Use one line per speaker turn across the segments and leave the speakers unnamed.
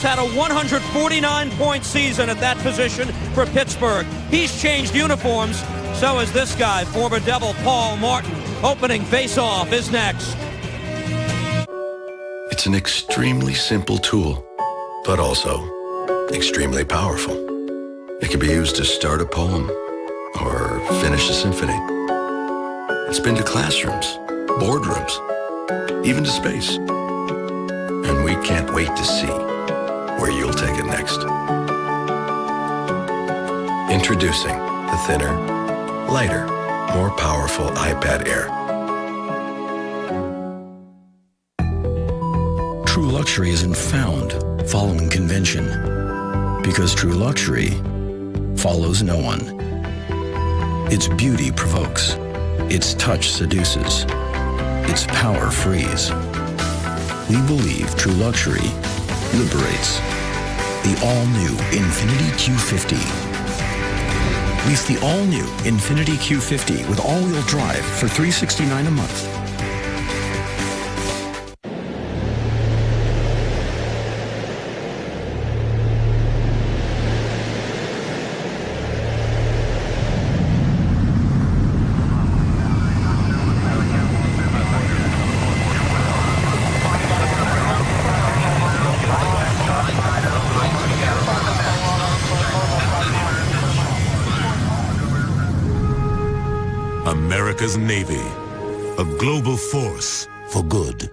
Had a 149-point season at that position for Pittsburgh. He's changed uniforms. So has this guy, former Devil Paul Martin. Opening face-off is next.
It's an extremely simple tool, but also extremely powerful. It can be used to start a poem or finish a symphony. It's been to classrooms, boardrooms, even to space. And we can't wait to see where you'll take it next. Introducing the thinner, lighter, more powerful iPad Air.
True luxury isn't found following convention, because true luxury follows no one. Its beauty provokes, its touch seduces, its power frees. We believe true luxury liberates. The all-new Infiniti Q50. Lease the all-new Infiniti Q50 with all-wheel drive for $369 a month.
America's Navy, a global force for good.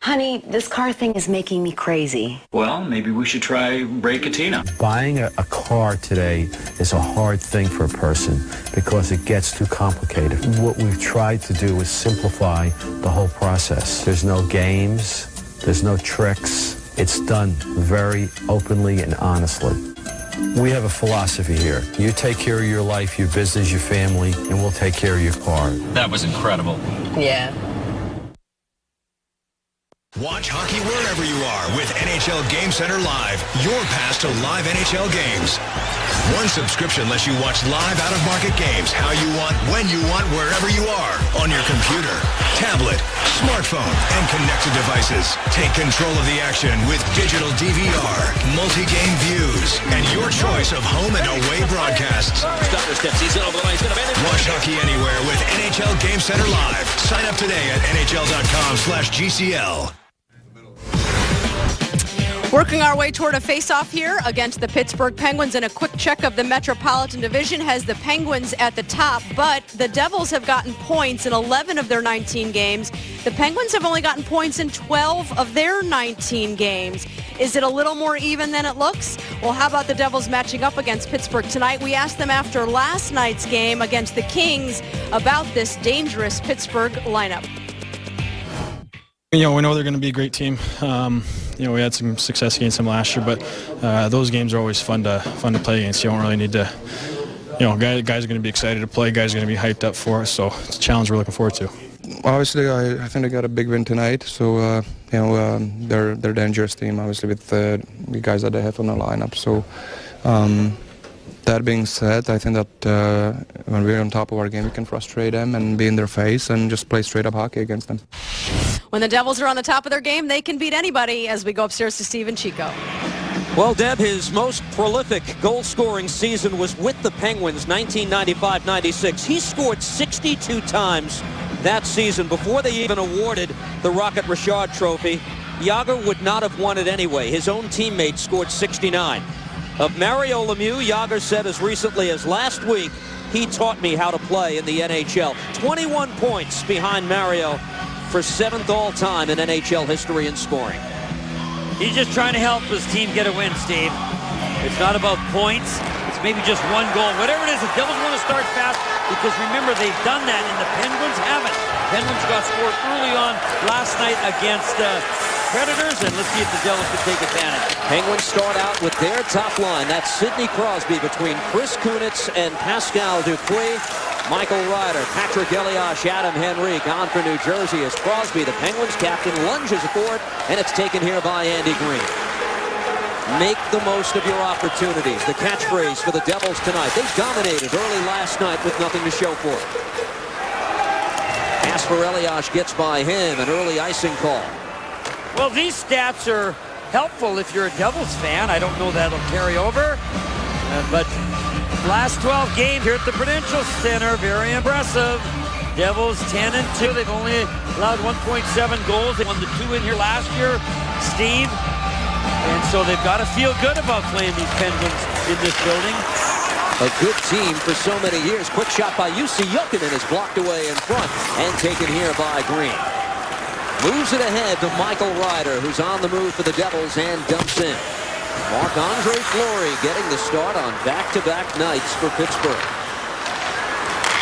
Honey, this car thing is making me crazy.
Well, maybe we should try Ray Katina.
Buying a car today is a hard thing for a person because it gets too complicated. What we've tried to do is simplify the whole process. There's no games, there's no tricks. It's done very openly and honestly. We have a philosophy here. You take care of your life, your business, your family, and we'll take care of your car.
That was incredible.
Yeah.
Watch hockey wherever you are with NHL Game Center Live, your pass to live NHL games. One subscription lets you watch live out-of-market games how you want, when you want, wherever you are. On your computer, tablet, smartphone, and connected devices. Take control of the action with digital DVR, multi-game views, and your choice of home and away broadcasts. Watch hockey anywhere with NHL Game Center Live. Sign up today at nhl.com/GCL.
Working our way toward a face-off here against the Pittsburgh Penguins, and a quick check of the Metropolitan Division has the Penguins at the top, but the Devils have gotten points in 11 of their 19 games. The Penguins have only gotten points in 12 of their 19 games. Is it a little more even than it looks? Well, how about the Devils matching up against Pittsburgh tonight? We asked them after last night's game against the Kings about this dangerous Pittsburgh lineup.
We know they're going to be a great team. We had some success against them last year, but those games are always fun to play against. You don't really need to, guys are going to be excited to play. Guys are going to be hyped up for us. So it's a challenge we're looking forward to.
Obviously, I think they got a big win tonight. So they're a dangerous team. Obviously, with the guys that they have on the lineup. So. That being said, I think that when we're on top of our game, we can frustrate them and be in their face and just play straight-up hockey against them.
When the Devils are on the top of their game, they can beat anybody, as we go upstairs to Steve and Chico.
Well, Deb, his most prolific goal-scoring season was with the Penguins, 1995-96. He scored 62 times that season before they even awarded the Rocket Richard Trophy. Jagr would not have won it anyway. His own teammate scored 69. Of Mario Lemieux, Jagr said as recently as last week, he taught me how to play in the NHL. 21 points behind Mario for 7th all-time in NHL history in scoring.
He's just trying to help his team get a win, Steve. It's not about points. It's maybe just one goal. Whatever it is, the Devils want to start fast because remember, they've done that and the Penguins haven't. Penguins got scored early on last night against Predators, and let's see if the Devils can take advantage.
Penguins start out with their top line. That's Sidney Crosby between Chris Kunitz and Pascal Dupuis. Michael Ryder, Patrick Elias, Adam Henrique on for New Jersey as Crosby, the Penguins captain, lunges for it, and it's taken here by Andy Green. Make the most of your opportunities. The catchphrase for the Devils tonight. They dominated early last night with nothing to show for it. Kasper Elias gets by him, an early icing call.
Well, these stats are helpful if you're a Devils fan. I don't know that'll carry over. But last 12 games here at the Prudential Center, very impressive. Devils 10-2. They've only allowed 1.7 goals. They won the 2 in here last year, Steve. And so they've got to feel good about playing these Penguins in this building.
A good team for so many years. Quick shot by Jussi Jokinen is blocked away in front and taken here by Green. Moves it ahead to Michael Ryder, who's on the move for the Devils and dumps in. Marc-Andre Fleury getting the start on back-to-back nights for Pittsburgh.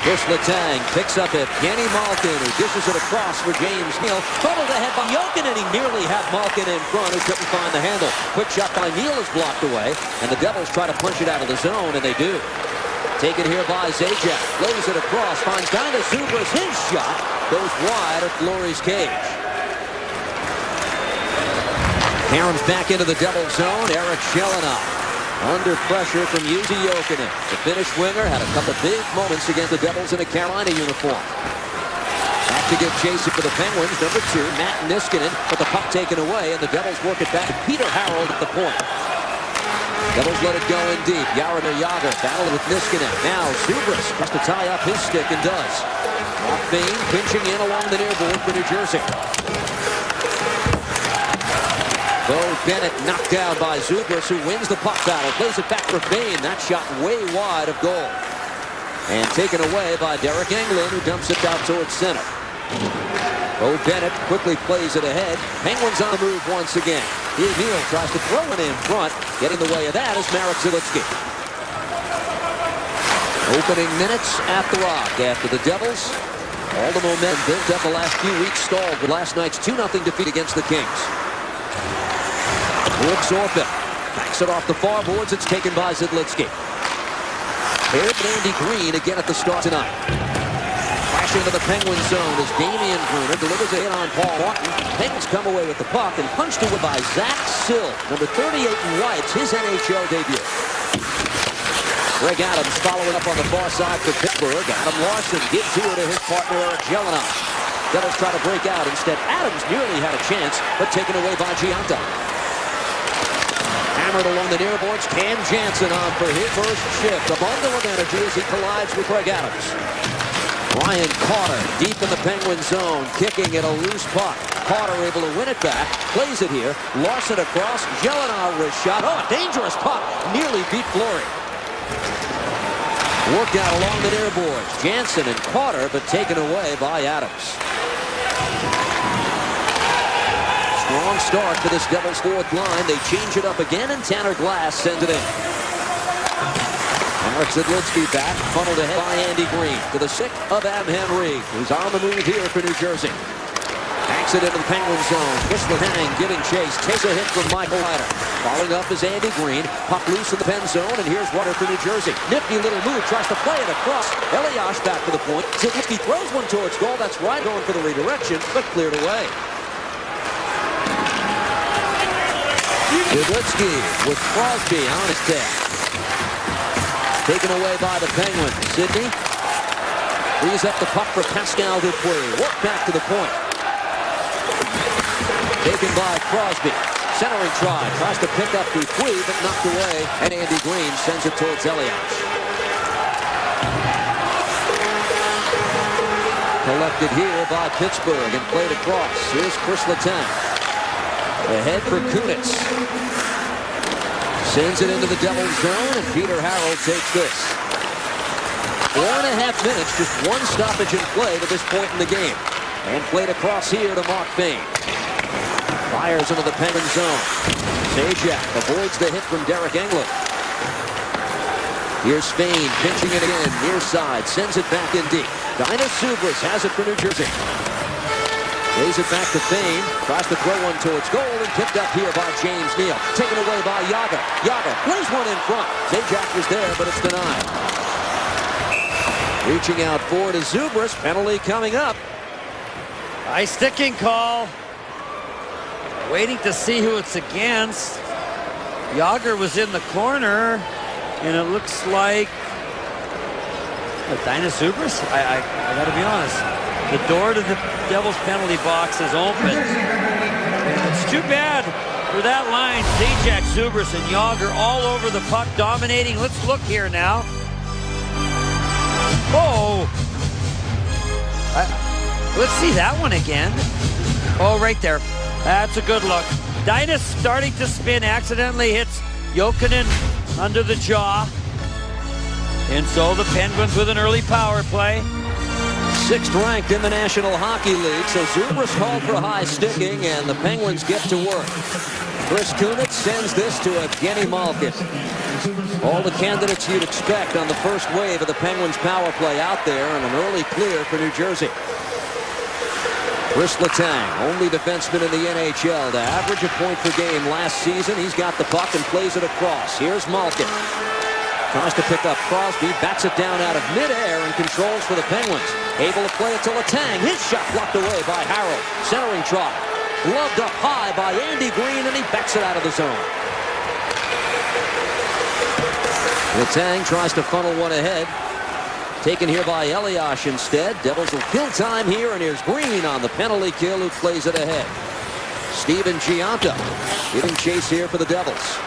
Chris Letang picks up at Kenny Malkin, who dishes it across for James Neal. Funneled ahead by Jokinen, and he nearly had Malkin in front, who couldn't find the handle. Quick shot by Neal is blocked away, and the Devils try to punch it out of the zone, and they do. Taken here by Zajac. Lays it across, finds Dino Zubras. His shot goes wide of Fleury's cage. Caroms back into the Devils zone. Eric Shellenau under pressure from Jussi Jokinen. The Finnish winger had a couple big moments against the Devils in a Carolina uniform. Back to give chase for the Penguins. Number 2, Matt Niskanen, but the puck taken away, and the Devils work it back to Peter Harold at the point. Devils let it go in deep. Jaromir Jagr battled with Niskanen. Now Zubras has to tie up his stick and does. Bain pinching in along the near board for New Jersey. Bo Bennett knocked down by Zubras, who wins the puck battle. Plays it back for Bain. That shot way wide of goal. And taken away by Derek Englund, who dumps it out towards center. Bo Bennett quickly plays it ahead. Penguins on the move once again. Here Neal tries to throw it in front. Getting the way of that is Marek Zalitsky. Opening minutes at the Rock after the Devils. All the momentum built up the last few weeks stalled with last night's 2-0 defeat against the Kings. Brooks Orpik backs it off the far boards. It's taken by Zidlitsky. Paired with Andy Green again at the start tonight. Flash into the Penguin zone as Damian Gruner delivers a hit on Paul Martin. Penguins come away with the puck and punched away by Zach Sill, number 38 in whites, his NHL debut. Greg Adams following up on the far side for Pittsburgh. Adam Larson gives here to his partner Eric Shellenau. Devils try to break out. Instead, Adams nearly had a chance, but taken away by Gianta. Hammered along the near boards. Cam Jansen on for his first shift. A bundle of energy as he collides with Greg Adams. Ryan Carter deep in the Penguin zone, kicking at a loose puck. Carter able to win it back. Plays it here. Larson across. Shellenau wrist shot. Oh, a dangerous puck. Nearly beat Fleury. Worked out along the near boards. Jansen and Carter, but taken away by Adams. Strong start for this Devils fourth line. They change it up again, and Tanner Glass sends it in. Marek Zidlitsky back, funneled ahead by Andy Green to the sick of Adam Henry, who's on the move here for New Jersey. Backs it into the Penguin zone. Chris Letang giving chase. Takes a hit from Michael Ryder. Following up is Andy Green. Puck loose in the pen zone, and here's Water for New Jersey. Nifty little move. Tries to play it across. Elias back to the point. Zidlitsky throws one towards goal. That's right, going for the redirection, but cleared away. Zidlitsky with Crosby on his tail. Taken away by the Penguins. Sidney frees up the puck for Pascal Dupuis. Work back to the point. Taken by Crosby. Centering try. Tries to pick up Dupuis, but knocked away. And Andy Green sends it towards Elias. Collected here by Pittsburgh and played across. Here's Chris Letang. Ahead for Kunitz. Sends it into the Devils zone, and Peter Harold takes this. 4.5 minutes, just one stoppage in play to this point in the game. And played across here to Mark Bain. Fires into the Penguin zone. Zajac avoids the hit from Derek Englund. Here's Spain pinching it again, near side, sends it back in deep. Dino Zubras has it for New Jersey. Lays it back to Bain. Tries to throw one towards goal and picked up here by James Neal. Taken away by Jagr. Jagr plays one in front. Zajac was there, but it's denied. Reaching out for to Zubras. Penalty coming up.
High sticking call. Waiting to see who it's against. Jagr was in the corner, and it looks like Dino Zubras. I got to be honest. The door to the Devils penalty box is open. It's too bad For that line, Zajac, Zubris, and Yager all over the puck, dominating. Let's look here now. Oh! Let's see that one again. Oh, right there. That's a good look. Dynas starting to spin, accidentally hits Jokinen under the jaw. And so the Penguins with an early power play.
6th ranked in the National Hockey League, so Zubris called for high sticking, and the Penguins get to work. Chris Kunitz sends this to Evgeny Malkin. All the candidates you'd expect on the first wave of the Penguins power play out there, and an early clear for New Jersey. Chris Letang, only defenseman in the NHL to average a point per game last season. He's got the puck and plays it across. Here's Malkin. Tries to pick up Crosby, bats it down out of midair and controls for the Penguins. Able to play it to Letang. His shot blocked away by Harold. Centering try. Gloved up high by Andy Green, and he backs it out of the zone. Letang tries to funnel one ahead. Taken here by Elias instead. Devils will kill time here, and here's Green on the penalty kill who plays it ahead. Steven Gianta giving chase here for the Devils.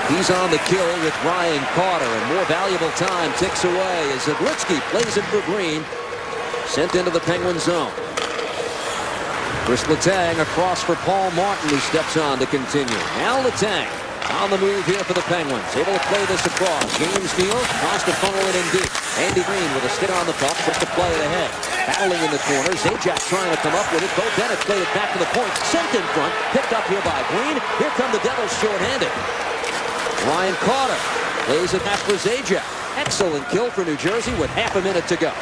He's on the kill with Ryan Carter, and more valuable time ticks away as Zidlitsky plays it for Green. Sent into the Penguin zone. Chris Letang across for Paul Martin, who steps on to continue. Now Letang on the move here for the Penguins. Able to play this across. James Neal tries to funnel it in deep. Andy Green with a stick on the puck, puts the play it ahead. Battling in the corner. Zajac trying to come up with it. Bo Bennett played it back to the point. Sent in front. Picked up here by Green. Here come the Devils shorthanded. Ryan Carter plays it back for Zajac. Excellent kill for New Jersey with half a minute to go.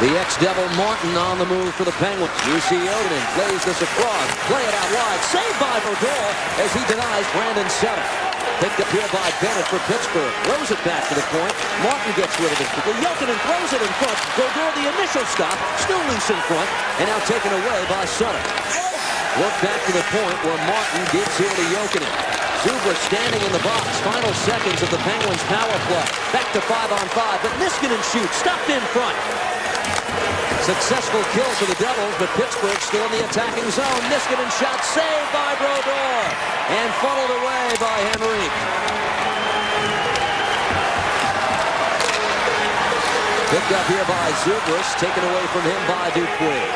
The ex-Devil Martin on the move for the Penguins. UC Oden plays this across. Play it out wide. Saved by Brodeur as he denies Brandon Sutter. Picked up here by Bennett for Pittsburgh. Throws it back to the point. Martin gets rid of it. Jokinen throws it in front. Brodeur the initial stop. Still loose in front. And now taken away by Sutter. Work back to the point where Martin gives here to Jokinen. Zubris standing in the box. Final seconds of the Penguins power play. Back to 5-on-5, but Niskanen shoots. Stuffed in front. Successful kill for the Devils, but Pittsburgh still in the attacking zone. Niskanen shot saved by Brodeur and funneled away by Henrique. Picked up here by Zubris, taken away from him by Dupuis.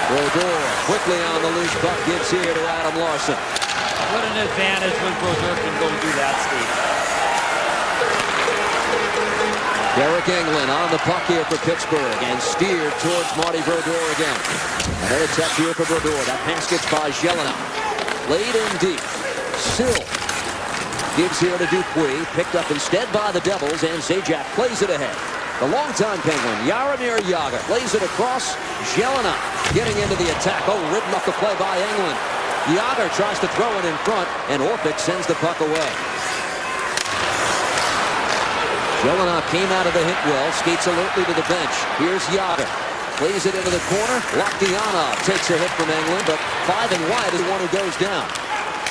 Brodeur quickly on the loose puck, gives here to Adam Larson.
What an advantage when Brodeur can go do that, Steve.
Derek Englund on the puck here for Pittsburgh and steered towards Marty Brodeur again. Another touch here for Brodeur. That pass gets by Jelena. Played in deep. Sill gives here to Dupuis. Picked up instead by the Devils, and Zajac plays it ahead. The longtime Penguin, Jaromir Jagr, plays it across. Jelena getting into the attack. Oh, ridden up the play by Englund. Jagr tries to throw it in front, and Orpik sends the puck away. Jelena came out of the hit well, skates alertly to the bench. Here's Jagr. Plays it into the corner. Lokdianov takes a hit from Englund, but 5 and wide is the one who goes down.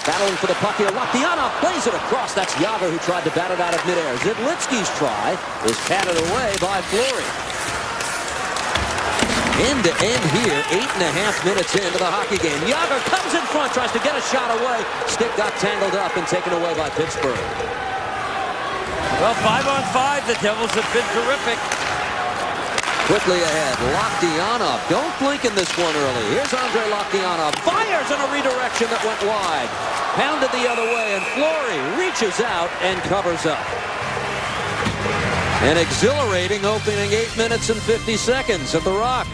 Battling for the puck here. Lokdianov plays it across. That's Jagr who tried to bat it out of midair. Zidlitsky's try is patted away by Fleury. End to end here, 8.5 minutes into the hockey game. Jagr comes in front, tries to get a shot away. Stick got tangled up and taken away by Pittsburgh.
Well, 5-on-5, the Devils have been terrific.
Quickly ahead, Lokdianov. Don't blink in this one early. Here's Andre Lokdianov. Fires in a redirection that went wide. Pounded the other way, and Fleury reaches out and covers up. An exhilarating opening 8 minutes and 50 seconds at the Rock.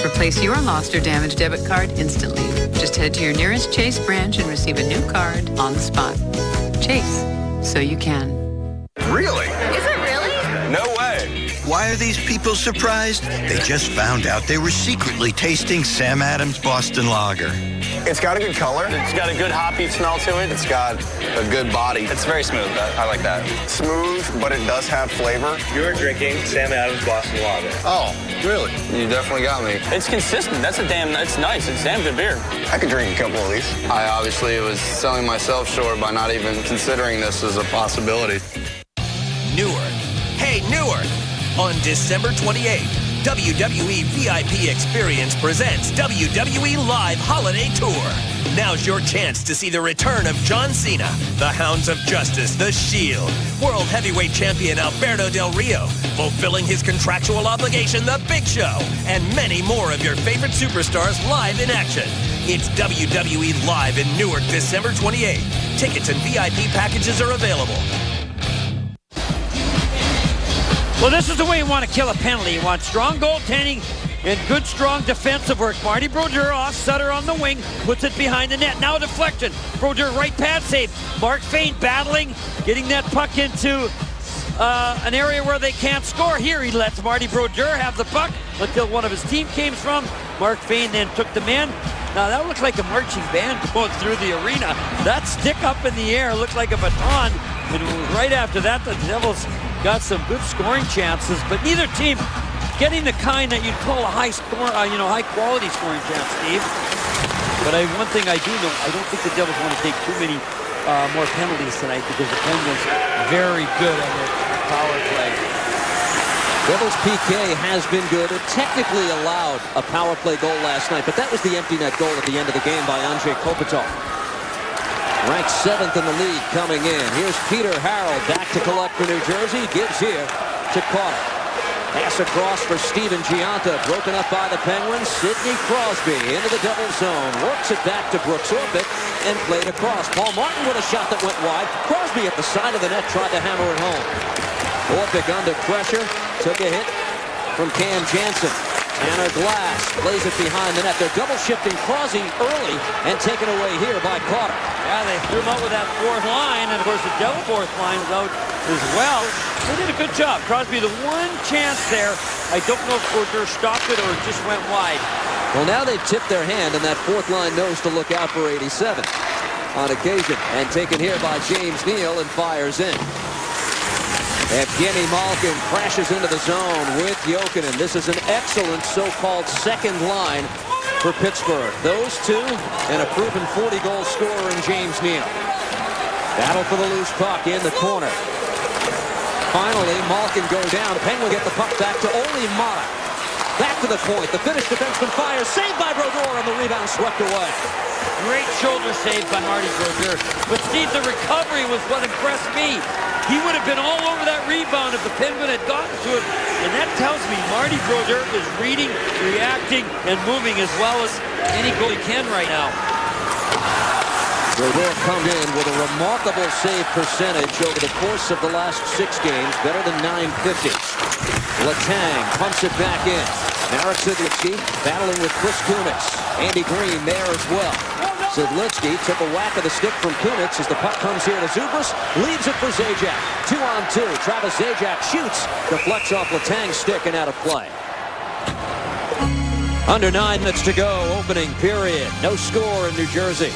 Replace your lost or damaged debit card instantly. Just head to your nearest Chase branch and receive a new card on the spot. Chase, so you can.
Really?
Is it really?
No way.
Why are these people surprised? They just found out they were secretly tasting Sam Adams Boston Lager.
It's got a good color. It's got a good hoppy smell to it. It's got a good body. It's very smooth. I like that. Smooth, but it does have flavor. You're drinking Sam Adams Boston Lager. Oh, really? You definitely got me. It's consistent. It's nice. It's damn good beer. I could drink a couple of these. I obviously was selling myself short by not even considering this as a possibility.
Newark. Hey, Newark. On December 28th, WWE VIP Experience presents WWE Live Holiday Tour. Now's your chance to see the return of John Cena, the Hounds of Justice, The Shield, World Heavyweight Champion Alberto Del Rio, fulfilling his contractual obligation, The Big Show, and many more of your favorite superstars live in action. It's WWE Live in Newark, December 28th. Tickets and VIP packages are available.
Well, this is the way you want to kill a penalty. You want strong goaltending and good, strong defensive work. Marty Brodeur off, Sutter on the wing, puts it behind the net. Now a deflection. Brodeur right pad save. Mark Fane battling, getting that puck into an area where they can't score. Here he lets Marty Brodeur have the puck until one of his team came from. Mark Fane then took the man. Now that looked like a marching band going through the arena. That stick up in the air looked like a baton. And right after that, the Devils got some good scoring chances, but neither team getting the kind that you'd call a high quality scoring chance, Steve. But one thing I do know, I don't think the Devils want to take too many more penalties tonight because the Penguins very good on their power play.
Devils PK has been good. It technically allowed a power play goal last night, but that was the empty net goal at the end of the game by Andrei Kopytov. Ranked 7th in the league coming in. Here's Peter Harrell back to collect for New Jersey. Gives here to Carter. Pass across for Steven Gianta. Broken up by the Penguins. Sidney Crosby into the double zone. Works it back to Brooks Orpik and played across. Paul Martin with a shot that went wide. Crosby at the side of the net tried to hammer it home. Orpik under pressure. Took a hit from Cam Jansen. Tanner Glass plays it behind the net. They're double shifting Crosby early and taken away here by Carter.
Yeah, they threw him out with that fourth line, and of course the Devil fourth line is out as well. They did a good job. Crosby, the one chance there, I don't know if Brodeur stopped it or it just went wide.
Well, now they've tipped their hand, and that fourth line knows to look out for 87 on occasion. And taken here by James Neal and fires in. Evgeny Malkin crashes into the zone with Jokinen. This is an excellent so-called second line for Pittsburgh. Those two and a proven 40-goal scorer in James Neal. Battle for the loose puck in the corner. Finally, Malkin goes down. Penguin get the puck back to Olli Mara. Back to the point. The Finnish defenseman fires. Saved by Brodeur on the rebound, swept away.
Great shoulder save by Marty Brodeur. But Steve, the recovery was what impressed me. He would have been all over that rebound if the Penguin had gotten to it. And that tells me Marty Brodeur is reading, reacting, and moving as well as any goalie can right now.
Brodeur come in with a remarkable save percentage over the course of the last 6 games, better than .950. Letang pumps it back in. Marek Zidlicky battling with Chris Kunitz. Andy Green there as well. Zidlicky took a whack of the stick from Kunitz as the puck comes here to Zubras. Leaves it for Zajac. 2-on-2. Travis Zajac shoots. Deflects off Letang's stick and out of play. Under 9 minutes to go. Opening period. No score in New Jersey.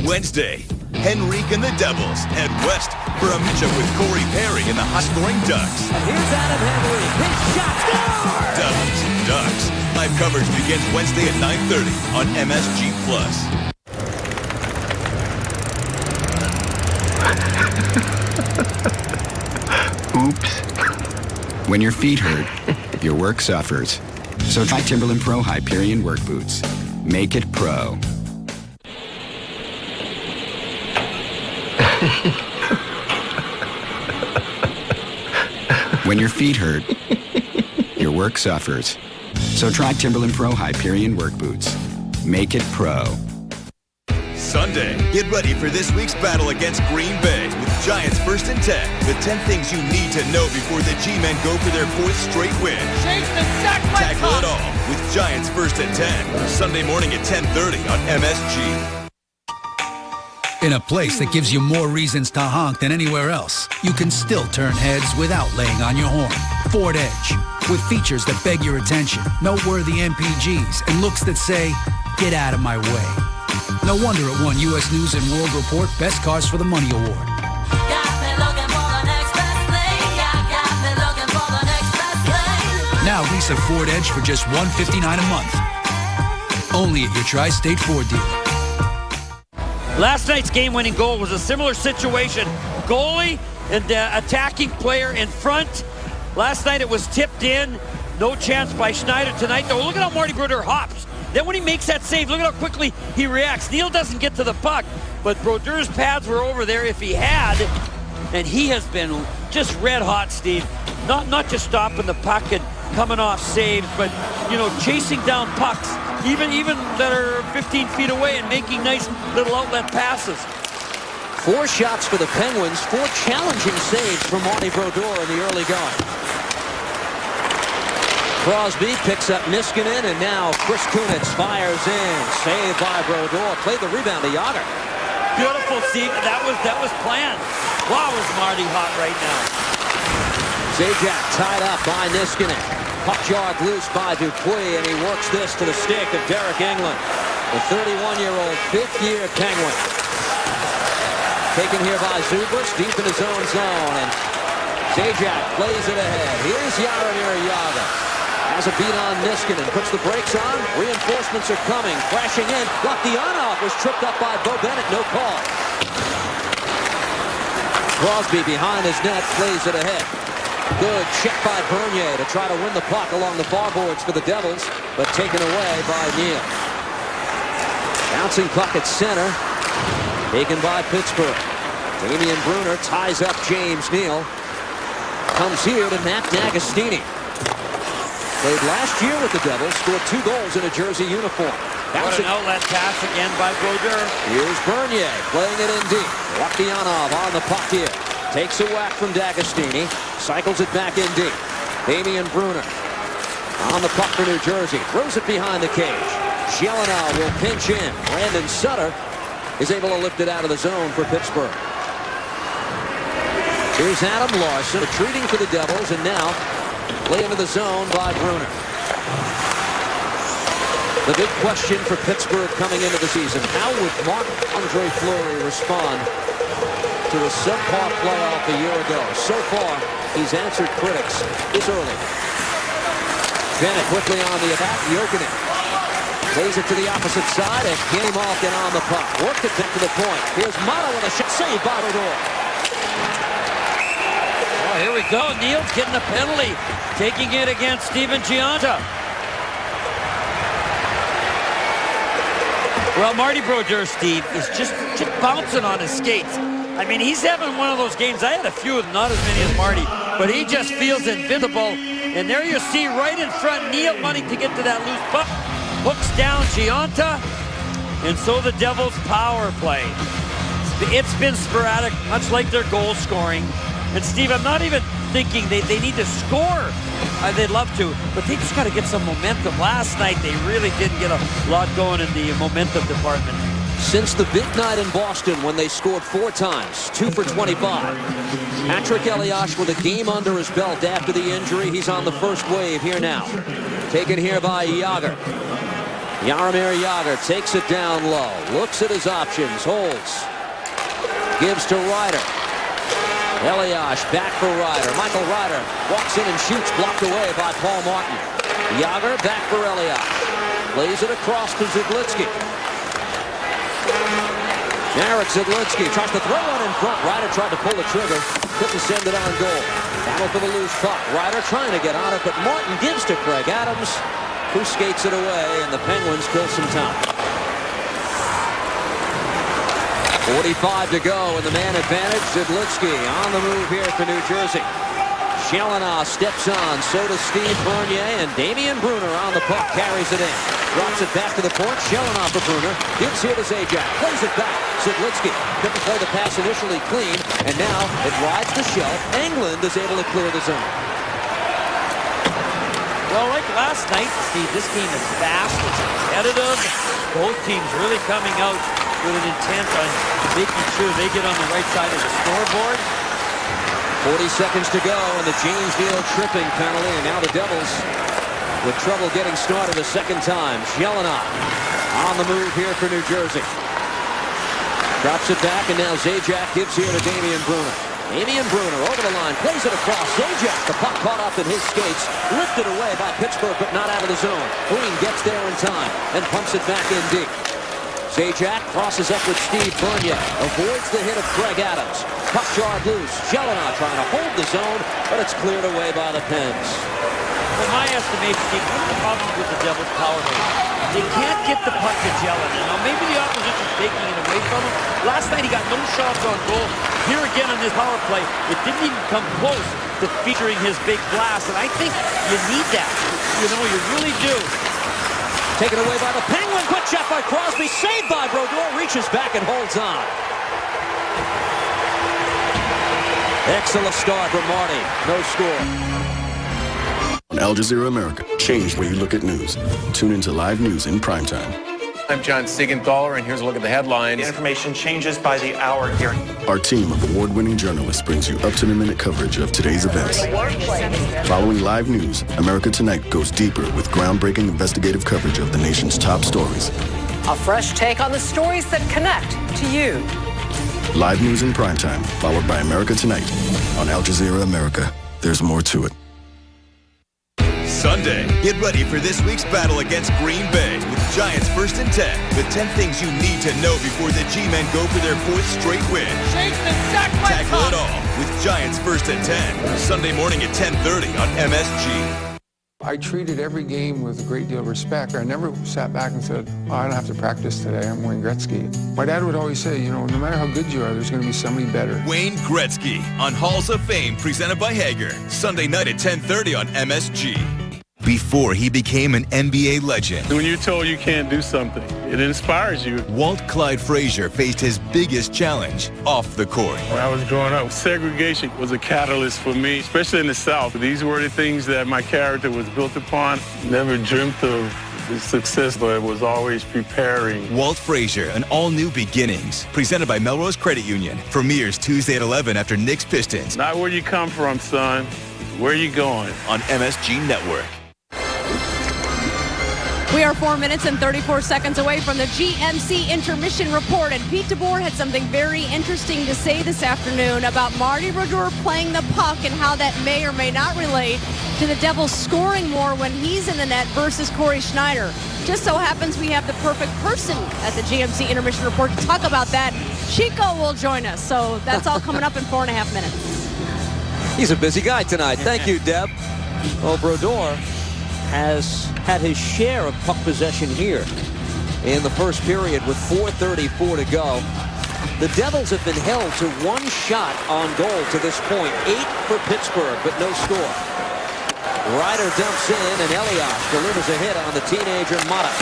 Wednesday, Henrique and the Devils head west for a matchup with Corey Perry and the high-scoring Ducks.
And here's Adam Henrique. His shot scores!
Devils, Ducks. Live coverage begins Wednesday at 9:30 on MSG+.
Oops. When your feet hurt, your work suffers. So try Timberland Pro Hyperion work boots. Make it pro. When your feet hurt, your work suffers. So try Timberland Pro Hyperion work boots. Make it pro.
Sunday, get ready for this week's battle against Green Bay with Giants First and 10. The 10 things you need to know before the G-Men go for their 4th straight win.
Chase the sack.
Tackle it all with Giants First and 10. Sunday morning at 10:30 on MSG.
In a place that gives you more reasons to honk than anywhere else, you can still turn heads without laying on your horn. Ford Edge, with features that beg your attention, noteworthy MPGs, and looks that say, get out of my way. No wonder it won U.S. News & World Report Best Cars for the Money Award. Now lease a Ford Edge for just $159 a month. Only at your Tri-State Ford dealer.
Last night's game-winning goal was a similar situation. Goalie and attacking player in front. Last night it was tipped in. No chance by Schneider tonight. Though look at how Marty Brodeur hops. Then when he makes that save, look at how quickly he reacts. Neal doesn't get to the puck, but Brodeur's pads were over there if he had. And he has been just red hot, Steve. Not just stopping the puck and coming off saves, but, you know, chasing down pucks, even that are 15 feet away and making nice little outlet passes.
4 shots for the Penguins, 4 challenging saves from Marty Brodeur in the early going. Crosby picks up Niskanen, and now Chris Kunitz fires in. Saved by Brodeur. Played the rebound to Jagr.
Beautiful, Steve. That was planned. Wow, is Marty hot right now.
Zajac tied up by Niskanen. Puck jogged loose by Dupuis, and he works this to the stick of Derek Engelland, the 31-year-old fifth-year Penguin. Taken here by Zubris, deep in his own zone, and Zajac plays it ahead. Here's Jaromir Jagr. Has a beat on Niskanen, puts the brakes on. Reinforcements are coming, crashing in. Loktionov was tripped up by Bo Bennett, no call. Crosby behind his net, plays it ahead. Good check by Bernier to try to win the puck along the far boards for the Devils, but taken away by Neal. Bouncing puck at center, taken by Pittsburgh. Damian Brunner ties up James Neal. Comes here to Matt D'Agostini. Played last year with the Devils, scored 2 goals in a jersey uniform.
What an outlet pass again by Brodeur.
Here's Bernier playing it in deep. Loktionov on the puck here. Takes a whack from D'Agostini. Cycles it back in deep. Damian Brunner on the puck for New Jersey. Throws it behind the cage. Gelinas will pinch in. Brandon Sutter is able to lift it out of the zone for Pittsburgh. Here's Adam Larson retreating for the Devils, and now play into the zone by Brunner. The big question for Pittsburgh coming into the season, how would Marc-Andre Fleury respond to a subpar playoff a year ago? So far, he's answered critics this early. Bennett quickly on the attack. Jokinen plays it to the opposite side, and Kenny Malkin on the puck. Worked it back to the point. Here's Mata with a shot saved by Brodeur.
Oh, here we go. Neal's getting a penalty, taking it against Steven Gionta. Well, Marty Brodeur, Steve, is just bouncing on his skates. I mean, he's having one of those games. I had a few of them, not as many as Marty, but he just feels invincible. And there you see right in front, Neal wanting to get to that loose puck. Hooks down Gionta, and so the Devils' power play. It's been sporadic, much like their goal scoring. And Steve, I'm not even thinking they need to score. They'd love to, but they just got to get some momentum. Last night, they really didn't get a lot going in the momentum department.
Since the big night in Boston when they scored 4 times, 2 for 25. Patrick Elias with a game under his belt after the injury. He's on the first wave here now. Taken here by Jagr. Jaromir Jagr takes it down low. Looks at his options. Holds. Gives to Ryder. Elias back for Ryder. Michael Ryder walks in and shoots, blocked away by Paul Martin. Jagr back for Elias. Plays it across to Zidlitsky. Marek Zidlitsky tries to throw one in front. Ryder tried to pull the trigger. Couldn't send it on goal. Battle for the loose puck. Ryder trying to get on it, but Martin gives to Craig Adams, who skates it away, and the Penguins kill some time. 45 to go in the man advantage. Zidlitsky on the move here for New Jersey. Gelinas steps on, so does Steve Bernier, and Damian Brunner on the puck carries it in. Drops it back to the point. Gelinas for Brunner. Gives here to Zajac. Plays it back. Zidlitsky couldn't play the pass initially clean, and now it rides the shelf. Engelland is able to clear the zone.
Well, like last night, Steve, this game is fast, it's competitive. Both teams really coming out with an intent on making sure they get on the right side of the scoreboard.
40 seconds to go, and the James Neal tripping penalty, and now the Devils with trouble getting started a second time. Jelena on the move here for New Jersey. Drops it back, and now Zajac gives here to Damian Brunner. Damian Brunner over the line, plays it across. Zajac, the puck caught up in his skates, lifted away by Pittsburgh, but not out of the zone. Green gets there in time and pumps it back in deep. Zajac crosses up with Steve Bernier, avoids the hit of Craig Adams. Puck jarred loose. Jelena trying to hold the zone, but it's cleared away by the Pens.
In my estimation, one of the problems with the Devils' power play, they can't get the puck to Jelena. Now, maybe the opposition's taking it away from him. Last night, he got no shots on goal. Here again on this power play, it didn't even come close to featuring his big blast, and I think you need that. You know, you really do.
Taken away by the Penguin. Quick shot by Crosby. Saved by Brodeur. Reaches back and holds on. Excellent start from Marty. No score.
On Al Jazeera America, change the way you look at news. Tune into live news in primetime.
I'm John Siegenthaler, and here's a look at the headlines. The information changes by the hour here.
Our team of award-winning journalists brings you up-to-the-minute coverage of today's events. Following live news, America Tonight goes deeper with groundbreaking investigative coverage of the nation's top stories.
A fresh take on the stories that connect to you.
Live news in primetime, followed by America Tonight. On Al Jazeera America, there's more to it.
Sunday, get ready for this week's battle against Green Bay with Giants 1st and 10. The 10 things you need to know before the G-Men go for their 4th straight win. Tackle it all with Giants 1st and 10. Sunday morning at 10:30 on MSG.
I treated every game with a great deal of respect. I never sat back and said, oh, I don't have to practice today. I'm Wayne Gretzky. My dad would always say, you know, no matter how good you are, there's going to be somebody better.
Wayne Gretzky on Halls of Fame, presented by Hager. Sunday night at 10:30 on MSG. Before he became an NBA legend.
When you're told you can't do something, it inspires you.
Walt Clyde Frazier faced his biggest challenge off the court.
When I was growing up, segregation was a catalyst for me, especially in the South. These were the things that my character was built upon. Never dreamt of the success, but it was always preparing.
Walt Frazier, an all-new beginnings. Presented by Melrose Credit Union. Premieres Tuesday at 11 after Knicks Pistons.
Not where you come from, son. Where you going?
On MSG Network.
We are 4 minutes and 34 seconds away from the GMC intermission report, and Pete DeBoer had something very interesting to say this afternoon about Marty Brodeur playing the puck and how that may or may not relate to the Devils scoring more when he's in the net versus Corey Schneider. Just so happens we have the perfect person at the GMC intermission report to talk about that. Chico will join us, so that's all coming up in 4.5 minutes.
He's a busy guy tonight. Thank you, Deb. Well, Brodeur has had his share of puck possession here in the first period with 4:34 to go. The Devils have been held to one shot on goal to this point. 8 for Pittsburgh, but no score. Ryder dumps in, and Elias delivers a hit on the teenager Mata.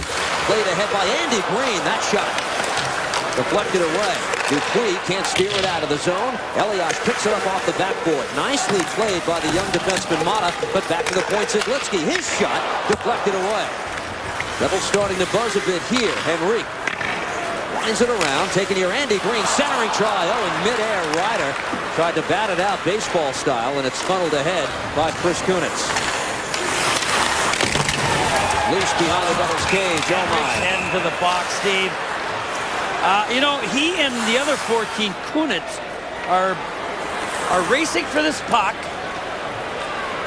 Played ahead by Andy Green. That shot deflected away. Dupuis can't steer it out of the zone. Elias picks it up off the backboard. Nicely played by the young defenseman Mata, but back to the point Zaglicki. His shot deflected away. Devils starting to buzz a bit here. Henrique winds it around, taking here Andy Green, centering try. Oh, in midair, Ryder tried to bat it out baseball style, and it's funneled ahead by Chris Kunitz. Loose behind the Devils' cage. Oh my.
Head to the box, Steve. You know, he and the other 14, Kunitz, are racing for this puck.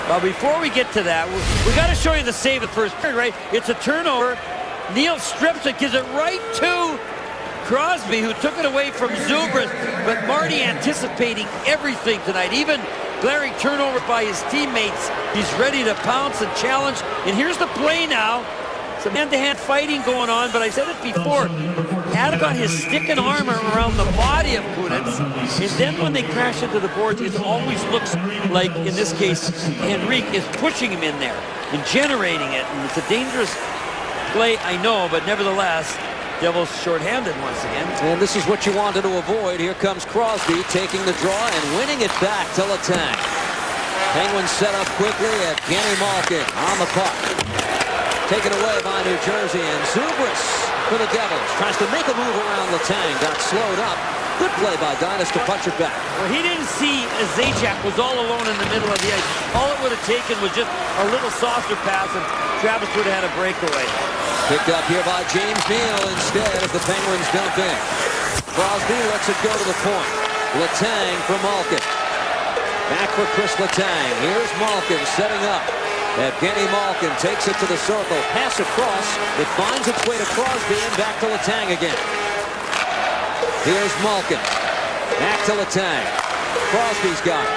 But before we get to that, we got to show you the save at first period, right? It's a turnover. Neal strips it, gives it right to Crosby, who took it away from Zubris. But Marty anticipating everything tonight, even glaring turnover by his teammates. He's ready to pounce and challenge. And here's the play now. Some hand-to-hand fighting going on, but I said it before. Adam got his stick and arm around the body of Kunitz, and then when they crash into the boards, it always looks like, in this case, Henrique is pushing him in there and generating it, and it's a dangerous play, I know, but nevertheless, Devils shorthanded once again.
And this is what you wanted to avoid. Here comes Crosby taking the draw and winning it back to Letang. Penguins set up quickly at Kenny Malkin on the puck. Taken away by New Jersey, and Zubris for the Devils. Tries to make a move around Letang. Got slowed up. Good play by Dynas to punch it back.
Well, he didn't see Zajac was all alone in the middle of the ice. All it would have taken was just a little softer pass, and Travis would have had a breakaway.
Picked up here by James Neal instead as the Penguins dump in. Crosby lets it go to the point. Letang for Malkin. Back for Chris Letang. Here's Malkin setting up. Evgeny Malkin takes it to the circle. Pass across. It finds its way to Crosby and back to Letang again. Here's Malkin. Back to Letang. Crosby's got it.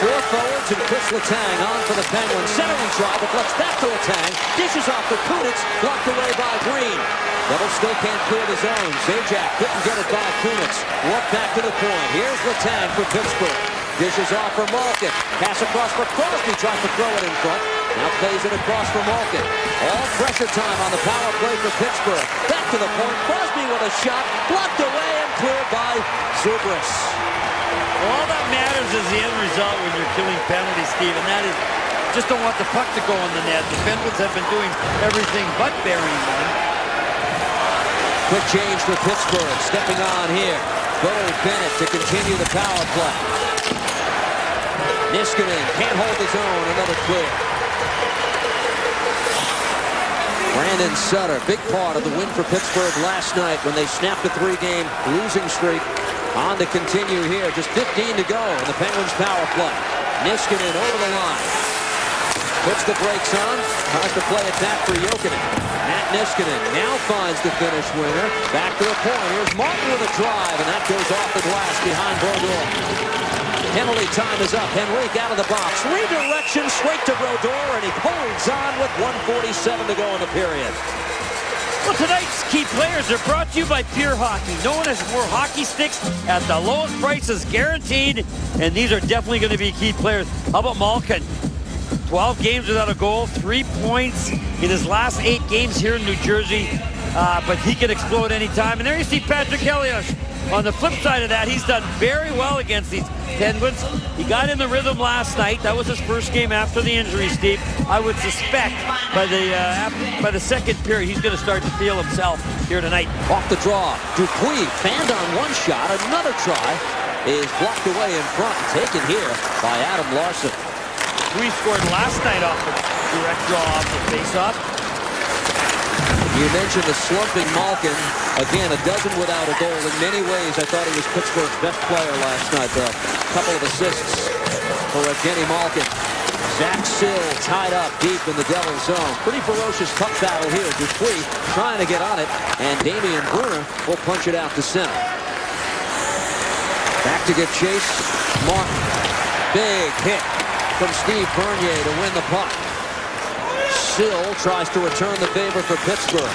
4 forwards and Chris Letang on for the Penguins. Centering try, but flex back to Letang. Dishes off to Kunitz. Blocked away by Green. Devils still can't clear the zone. Zajac couldn't get it by Kunitz. Walk back to the point. Here's Letang for Pittsburgh. Dishes off for Malkin. Pass across for Crosby. Tries to throw it in front. Now plays it across for Malkin. All pressure time on the power play for Pittsburgh. Back to the point. Crosby with a shot. Blocked away and cleared by Zubris.
All that matters is the end result when you're killing penalties, Steve, and that is just don't want the puck to go in the net. The Penguins have been doing everything but burying one.
Quick change for Pittsburgh. Stepping on here. Bo Bennett to continue the power play. Niskanen can't hold his own. Another clear. Brandon Sutter, big part of the win for Pittsburgh last night when they snapped a 3-game losing streak. On to continue here. Just 15 to go in the Penguins power play. Niskanen over the line. Puts the brakes on. Tries to play it back for Jokinen. Matt Niskanen now finds the finish winner. Back to the point. Here's Martin with a drive, and that goes off the glass behind Brodeur. Penalty time is up. Henrique out of the box. Redirection straight to Brodeur, and he holds on with 1:47 to go in the period.
Well, tonight's key players are brought to you by Pure Hockey. No one has more hockey sticks at the lowest prices guaranteed, and these are definitely going to be key players. How about Malkin? 12 games without a goal, 3 points in his last 8 games here in New Jersey, but he can explode anytime. And there you see Patrick Elias. On the flip side of that, he's done very well against these Penguins. He got in the rhythm last night. That was his first game after the injury, Steve. I would suspect by the second period, he's going to start to feel himself here tonight.
Off the draw, Dupuis fanned on one shot. Another try is blocked away in front, taken here by Adam Larson.
Dupuis scored last night off the direct draw off the faceoff.
You mentioned the slumping Malkin. Again, a dozen without a goal. In many ways, I thought he was Pittsburgh's best player last night. A couple of assists for Evgeny Malkin. Zach Sill tied up deep in the Devils zone. Pretty ferocious puck battle here. Dupuis trying to get on it, and Damian Brunner will punch it out to center. Back to give chase. Martin. Big hit from Steve Bernier to win the puck. Sill tries to return the favor for Pittsburgh.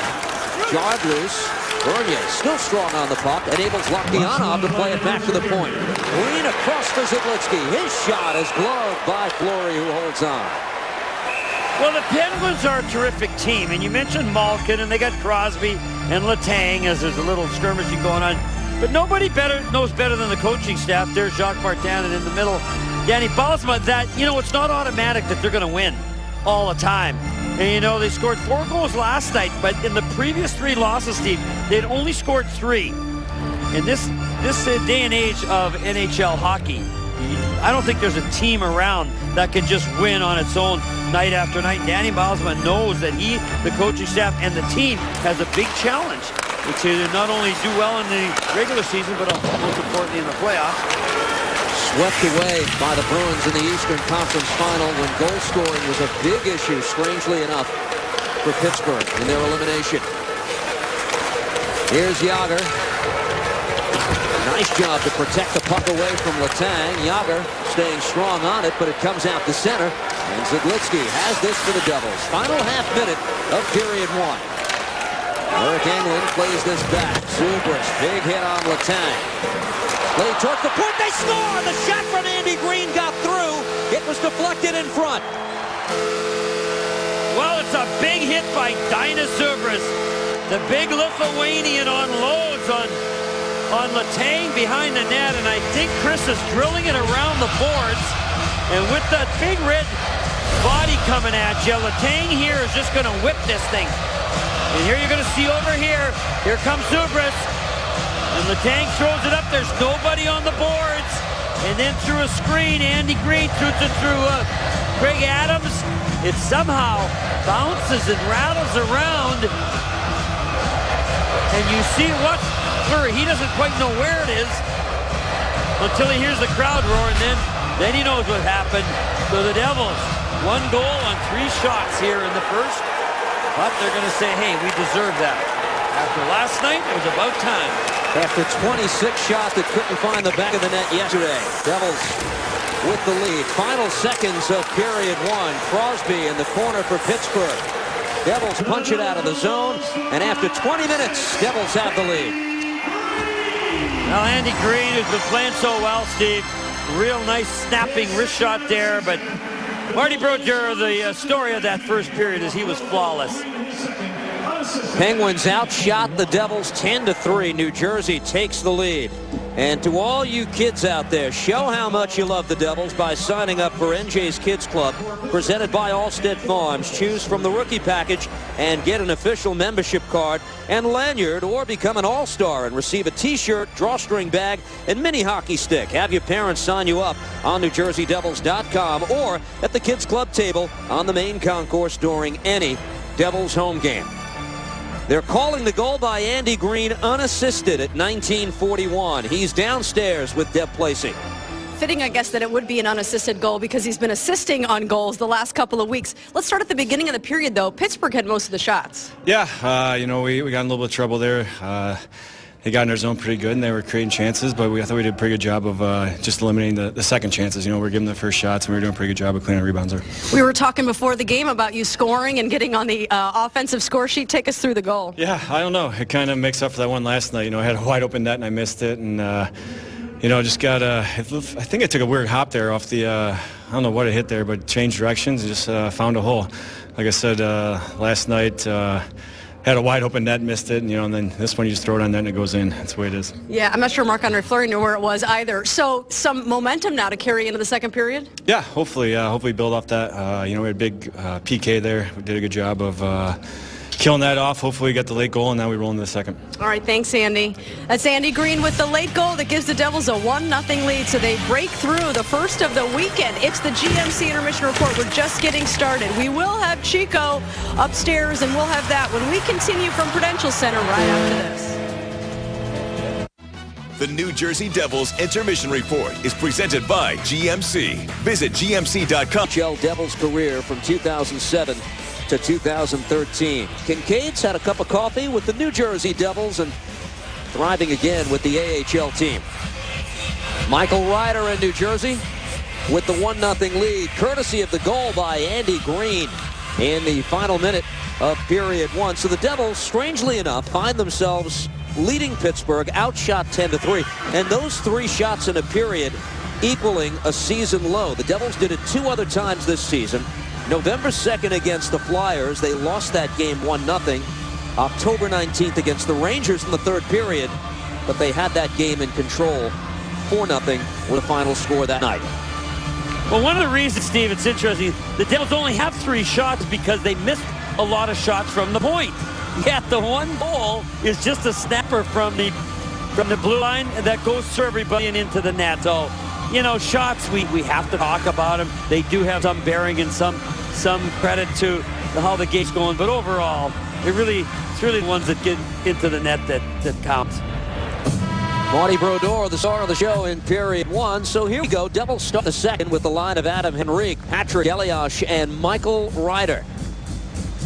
Jarred loose. Bernier still strong on the puck. Enables Lokianov to play it back to the point. Green across for Zidlitsky. His shot is gloved by Fleury, who holds on.
Well, the Penguins are a terrific team. And you mentioned Malkin, and they got Crosby and Letang as there's a little skirmishing going on. But nobody knows better than the coaching staff. There's Jacques Martin, and in the middle, Danny Bylsma, that, it's not automatic that they're going to win all the time. And, they scored 4 goals last night, but in the previous 3 losses, Steve, they'd only scored 3. In this day and age of NHL hockey, I don't think there's a team around that can just win on its own night after night. Danny Bylsma knows that he, the coaching staff, and the team has a big challenge to not only do well in the regular season, but most importantly in the playoffs.
Swept away by the Bruins in the Eastern Conference Final when goal scoring was a big issue, strangely enough, for Pittsburgh in their elimination. Here's Jagr. Nice job to protect the puck away from Letang. Jagr staying strong on it, but it comes out to center. And Zidlitsky has this for the Devils. Final half minute of period 1. Eric Englund plays this back. Zubris, big hit on Letang. Play towards the point, they score! The shot from Andy Green got through. It was deflected in front.
Well, it's a big hit by Dynas Zubris. The big Lithuanian unloads on Letang behind the net, and I think Chris is drilling it around the boards. And with that big red body coming at you, Letang here is just going to whip this thing. And here you're going to see over here. Here comes Zubris. And Letang throws it up. There's nobody on the boards. And then through a screen, Andy Green through Greg Adams. It somehow bounces and rattles around. And you see what flurry. He doesn't quite know where it is until he hears the crowd roar, and then he knows what happened. So the Devils, 1 goal on 3 shots here in the first. But they're going to say, hey, we deserve that. After last night, it was about time.
After 26 shots that couldn't find the back of the net yesterday. Devils with the lead. Final seconds of period 1. Crosby in the corner for Pittsburgh. Devils punch it out of the zone. And after 20 minutes, Devils have the lead.
Now Andy Green, who's been playing so well, Steve. Real nice snapping wrist shot there. But Marty Brodeur, the story of that first period is he was flawless.
Penguins outshot the Devils 10-3. New Jersey takes the lead. And to all you kids out there, show how much you love the Devils by signing up for NJ's Kids Club, presented by Allsted Farms. Choose from the rookie package and get an official membership card and lanyard, or become an all-star and receive a t-shirt, drawstring bag, and mini hockey stick. Have your parents sign you up on NewJerseyDevils.com or at the Kids Club table on the main concourse during any Devils home game. They're calling the goal by Andy Green unassisted at 19:41. He's downstairs with Deb Placey.
Fitting, I guess, that it would be an unassisted goal because he's been assisting on goals the last couple of weeks. Let's start at the beginning of the period, though. Pittsburgh had most of the shots.
Yeah, we got in a little bit of trouble there. They got in their zone pretty good, and they were creating chances, but I thought we did a pretty good job of just eliminating the second chances. We were giving the first shots, and we were doing a pretty good job of cleaning rebounds there.
We were talking before the game about you scoring and getting on the offensive score sheet. Take us through the goal.
Yeah, I don't know. It kind of makes up for that one last night. I had a wide open net, and I missed it, and just got I think I took a weird hop there off the, I don't know what it hit there, but changed directions and just found a hole. Like I said, last night, had a wide open net, missed it, and then this one you just throw it on net and it goes in. That's the way it is.
Yeah, I'm not sure Marc-Andre Fleury knew where it was either. So some momentum now to carry into the second period?
Yeah, hopefully build off that. We had a big PK there. We did a good job of killing that off. Hopefully we get the late goal, and now we roll into the second.
All right, thanks, Andy. That's Andy Green with the late goal that gives the Devils a 1-0 lead, so they break through the first of the weekend. It's the GMC Intermission Report. We're just getting started. We will have Chico upstairs, and we'll have that when we continue from Prudential Center right after this.
The New Jersey Devils Intermission Report is presented by GMC. Visit GMC.com.
NHL Devils career from 2007 to 2013. Kincaid's had a cup of coffee with the New Jersey Devils and thriving again with the AHL team. Michael Ryder in New Jersey with the 1-0 lead, courtesy of the goal by Andy Green in the final minute of period 1. So the Devils, strangely enough, find themselves leading Pittsburgh, outshot 10-3, and those 3 shots in a period equaling a season low. The Devils did it 2 other times this season. November 2nd against the Flyers, they lost that game 1-0. October 19th against the Rangers in the third period, but they had that game in control, 4-0 with the final score that night.
Well, one of the reasons, Steve, it's interesting, the Devils only have 3 shots because they missed a lot of shots from the point. Yet the one goal is just a snapper from the blue line that goes through everybody and into the net. So, shots, we have to talk about them. They do have some bearing and some credit to how the game's going. But overall, it's really the ones that get into the net that counts.
Marty Brodeur, the star of the show in period 1. So here we go. Devils start the second with the line of Adam Henrique, Patrick Elias, and Michael Ryder.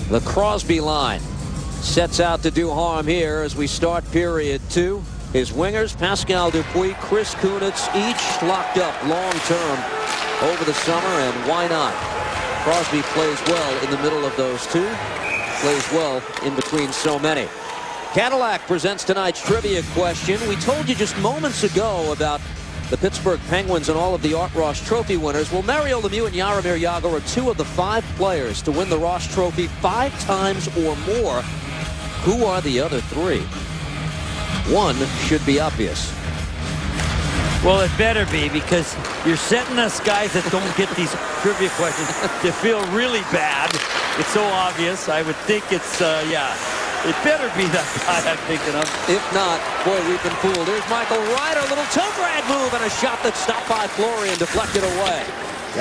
The Crosby line sets out to do harm here as we start period 2. His wingers, Pascal Dupuis, Chris Kunitz, each locked up long-term over the summer, and why not? Crosby plays well in the middle of those 2. Plays well in between so many. Cadillac presents tonight's trivia question. We told you just moments ago about the Pittsburgh Penguins and all of the Art Ross Trophy winners. Well, Mario Lemieux and Jaromir Jagr are 2 of the 5 players to win the Ross Trophy 5 times or more. Who are the other 3? One should be obvious.
Well, it better be, because you're setting us guys that don't get these trivia questions to feel really bad. It's so obvious. I would think it's, It better be that guy I'm thinking of.
If not, boy, we've been fooled. Here's Michael Ryder, a little toe drag move and a shot that's stopped by Fleury and deflected away.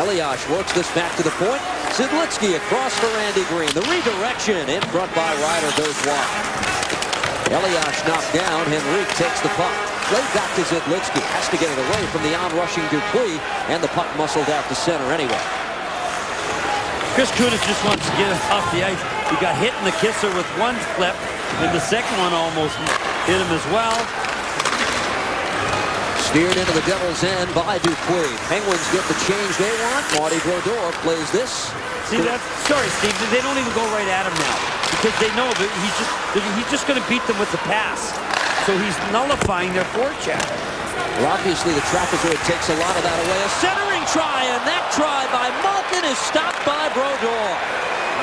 Elias works this back to the point. Zidlitsky across for Andy Green. The redirection in front by Ryder goes wide. Elias knocked down. Henrique takes the puck. Play back to Zidlitsky. Has to get it away from the on-rushing Dupuis, and the puck muscled out to center anyway.
Chris Kunitz just wants to get it off the ice. He got hit in the kisser with one flip, and the second one almost hit him as well.
Steered into the Devil's end by Dupuis. Penguins get the change they want. Marty Brodeur plays this.
See that? Sorry, Steve. They don't even go right at him now because they know that he's just going to beat them with the pass. So he's nullifying their forecheck.
Well, obviously, the trapezoid takes a lot of that away. A centering try, and that try by Malkin is stopped by Brodeur.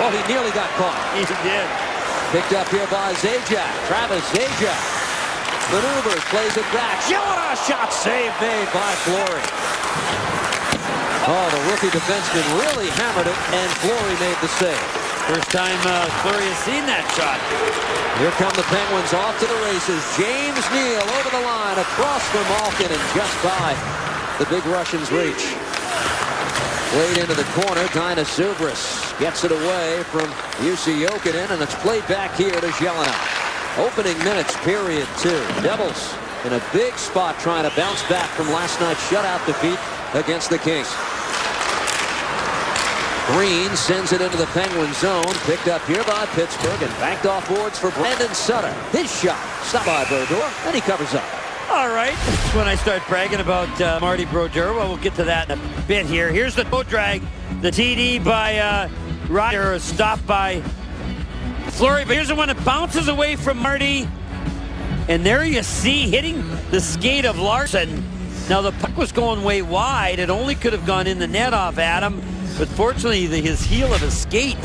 Well, he nearly got caught.
He did.
Picked up here by Zajac. Travis Zajac maneuvers, plays it back. Jelena shot save made by Fleury. Oh, the rookie defenseman really hammered it, and Fleury made the save.
First time Fleury has seen that shot.
Here come the Penguins off to the races. James Neal over the line, across from Malkin, and just by the big Russian's reach. Played into the corner. Dina Zubris gets it away from Jussi Jokinen, and it's played back here to Jelena. Opening minutes, period 2. Devils in a big spot trying to bounce back from last night's shutout defeat against the Kings. Green sends it into the Penguin zone. Picked up here by Pittsburgh and banked off boards for Brandon Sutter. His shot stopped by Brodeur, and he covers up.
All right, that's when I start bragging about Marty Brodeur. Well, we'll get to that in a bit here. Here's the toe drag. The TD by Ryder is stopped by Fleury. But here's the one that bounces away from Marty. And there you see hitting the skate of Larson. Now, the puck was going way wide. It only could have gone in the net off Adam. But fortunately, his heel of his skate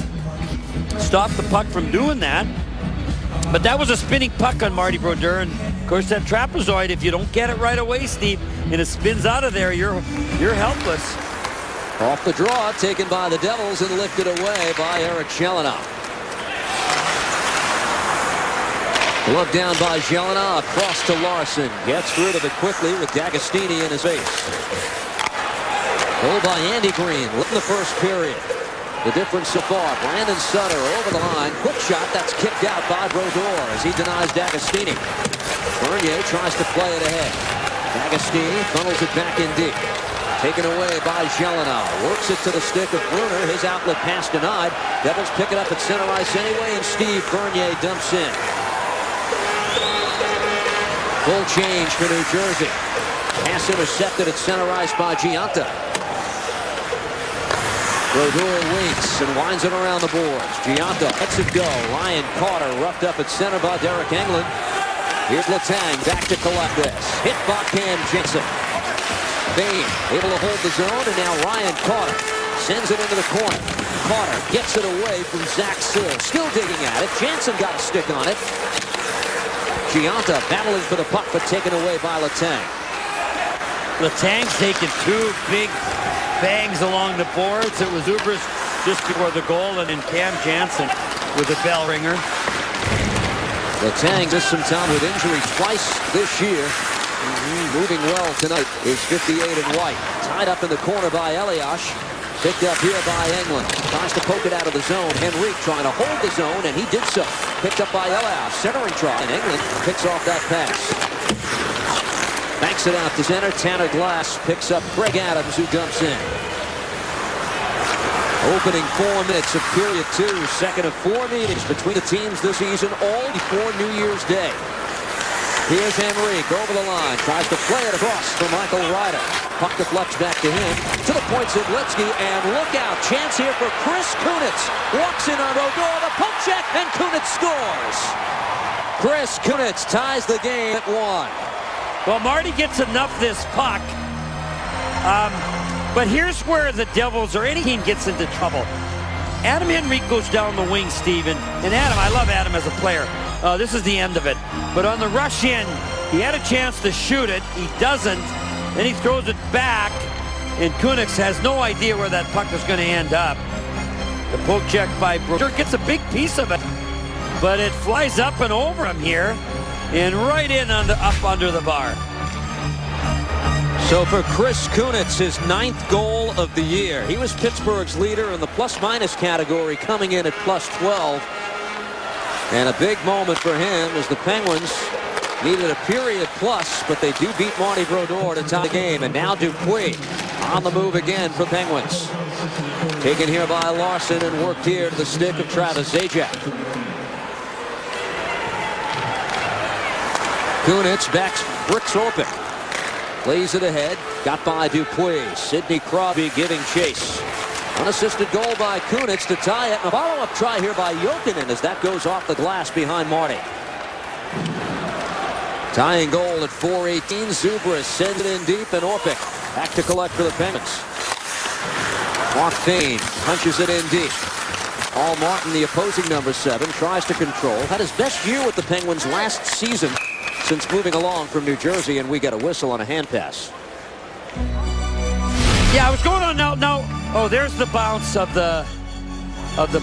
stopped the puck from doing that. But that was a spinning puck on Marty Brodeur. And, of course, that trapezoid, if you don't get it right away, Steve, and it spins out of there, you're helpless.
Off the draw, taken by the Devils and lifted away by Eric Jelena. Glove down by Jelena, across to Larson. Gets rid of it quickly with D'Agostini in his face. Goal by Andy Green, late in the first period. The difference so far, Brandon Sutter over the line. Quick shot, that's kicked out by Brodeur as he denies D'Agostini. Bernier tries to play it ahead. D'Agostini funnels it back in deep. Taken away by Jelena. Works it to the stick of Bruner. His outlet pass denied. Devils pick it up at center ice anyway, and Steve Bernier dumps in. Full change for New Jersey. Pass intercepted at center ice by Giunta. Brodeur waits and winds it around the boards. Giunta lets it go. Ryan Carter roughed up at center by Derek Englund. Here's Letang back to collect this. Hit by Cam Jensen. Bain able to hold the zone, and now Ryan Carter sends it into the corner. Carter gets it away from Zach Sill. Still digging at it. Jansen got a stick on it. Giunta battling for the puck, but taken away by Letang.
Letang's taking two big bangs along the boards. It was Ubers just before the goal, and then Cam Jansen with a bell ringer.
Letang missed some time with injury twice this year. Moving well tonight is 58 and white. Tied up in the corner by Elias. Picked up here by Englund. Tries to poke it out of the zone. Henrique trying to hold the zone, and he did so. Picked up by Elias. Centering try, and Englund picks off that pass. Banks it out to center. Tanner Glass picks up Craig Adams, who dumps in. Opening 4 minutes of period 2. Second of 4 meetings between the teams this season, all before New Year's Day. Here's Henrique over the line. Tries to play it across for Michael Ryder. Puck deflects back to him. To the point, Zidlitsky, and look out. Chance here for Chris Kunitz. Walks in on Brodeur, the poke check, and Kunitz scores. Chris Kunitz ties the game at 1.
Well, Marty gets enough this puck. But here's where the Devils or any team gets into trouble. Adam Henrique goes down the wing, Steven. And Adam, I love Adam as a player. This is the end of it. But on the rush in, he had a chance to shoot it. He doesn't. Then he throws it back. And Kunitz has no idea where that puck is going to end up. The poke check by Brodeur gets a big piece of it. but it flies up and over him here and right in up under the bar.
So for Chris Kunitz, his 9th goal of the year. He was Pittsburgh's leader in the plus-minus category, coming in at plus 12. And a big moment for him as the Penguins needed a period plus, but they do beat Marty Brodeur to tie the game. And now Dupuis on the move again for Penguins. Taken here by Larson and worked here to the stick of Travis Zajac. Kunitz backs Brooks Orpik. Plays it ahead. Got by Dupuis. Sidney Crosby giving chase. Unassisted goal by Kunitz to tie it. And a follow-up try here by Jokinen as that goes off the glass behind Marty. Tying goal at 4:18. Zubris sends it in deep, and Orpik back to collect for the Penguins. Mark Fane punches it in deep. Paul Martin, the opposing number 7, tries to control. Had his best year with the Penguins last season since moving along from New Jersey, and we get a whistle on a hand pass.
Yeah, I was going on now. Oh, there's the bounce of the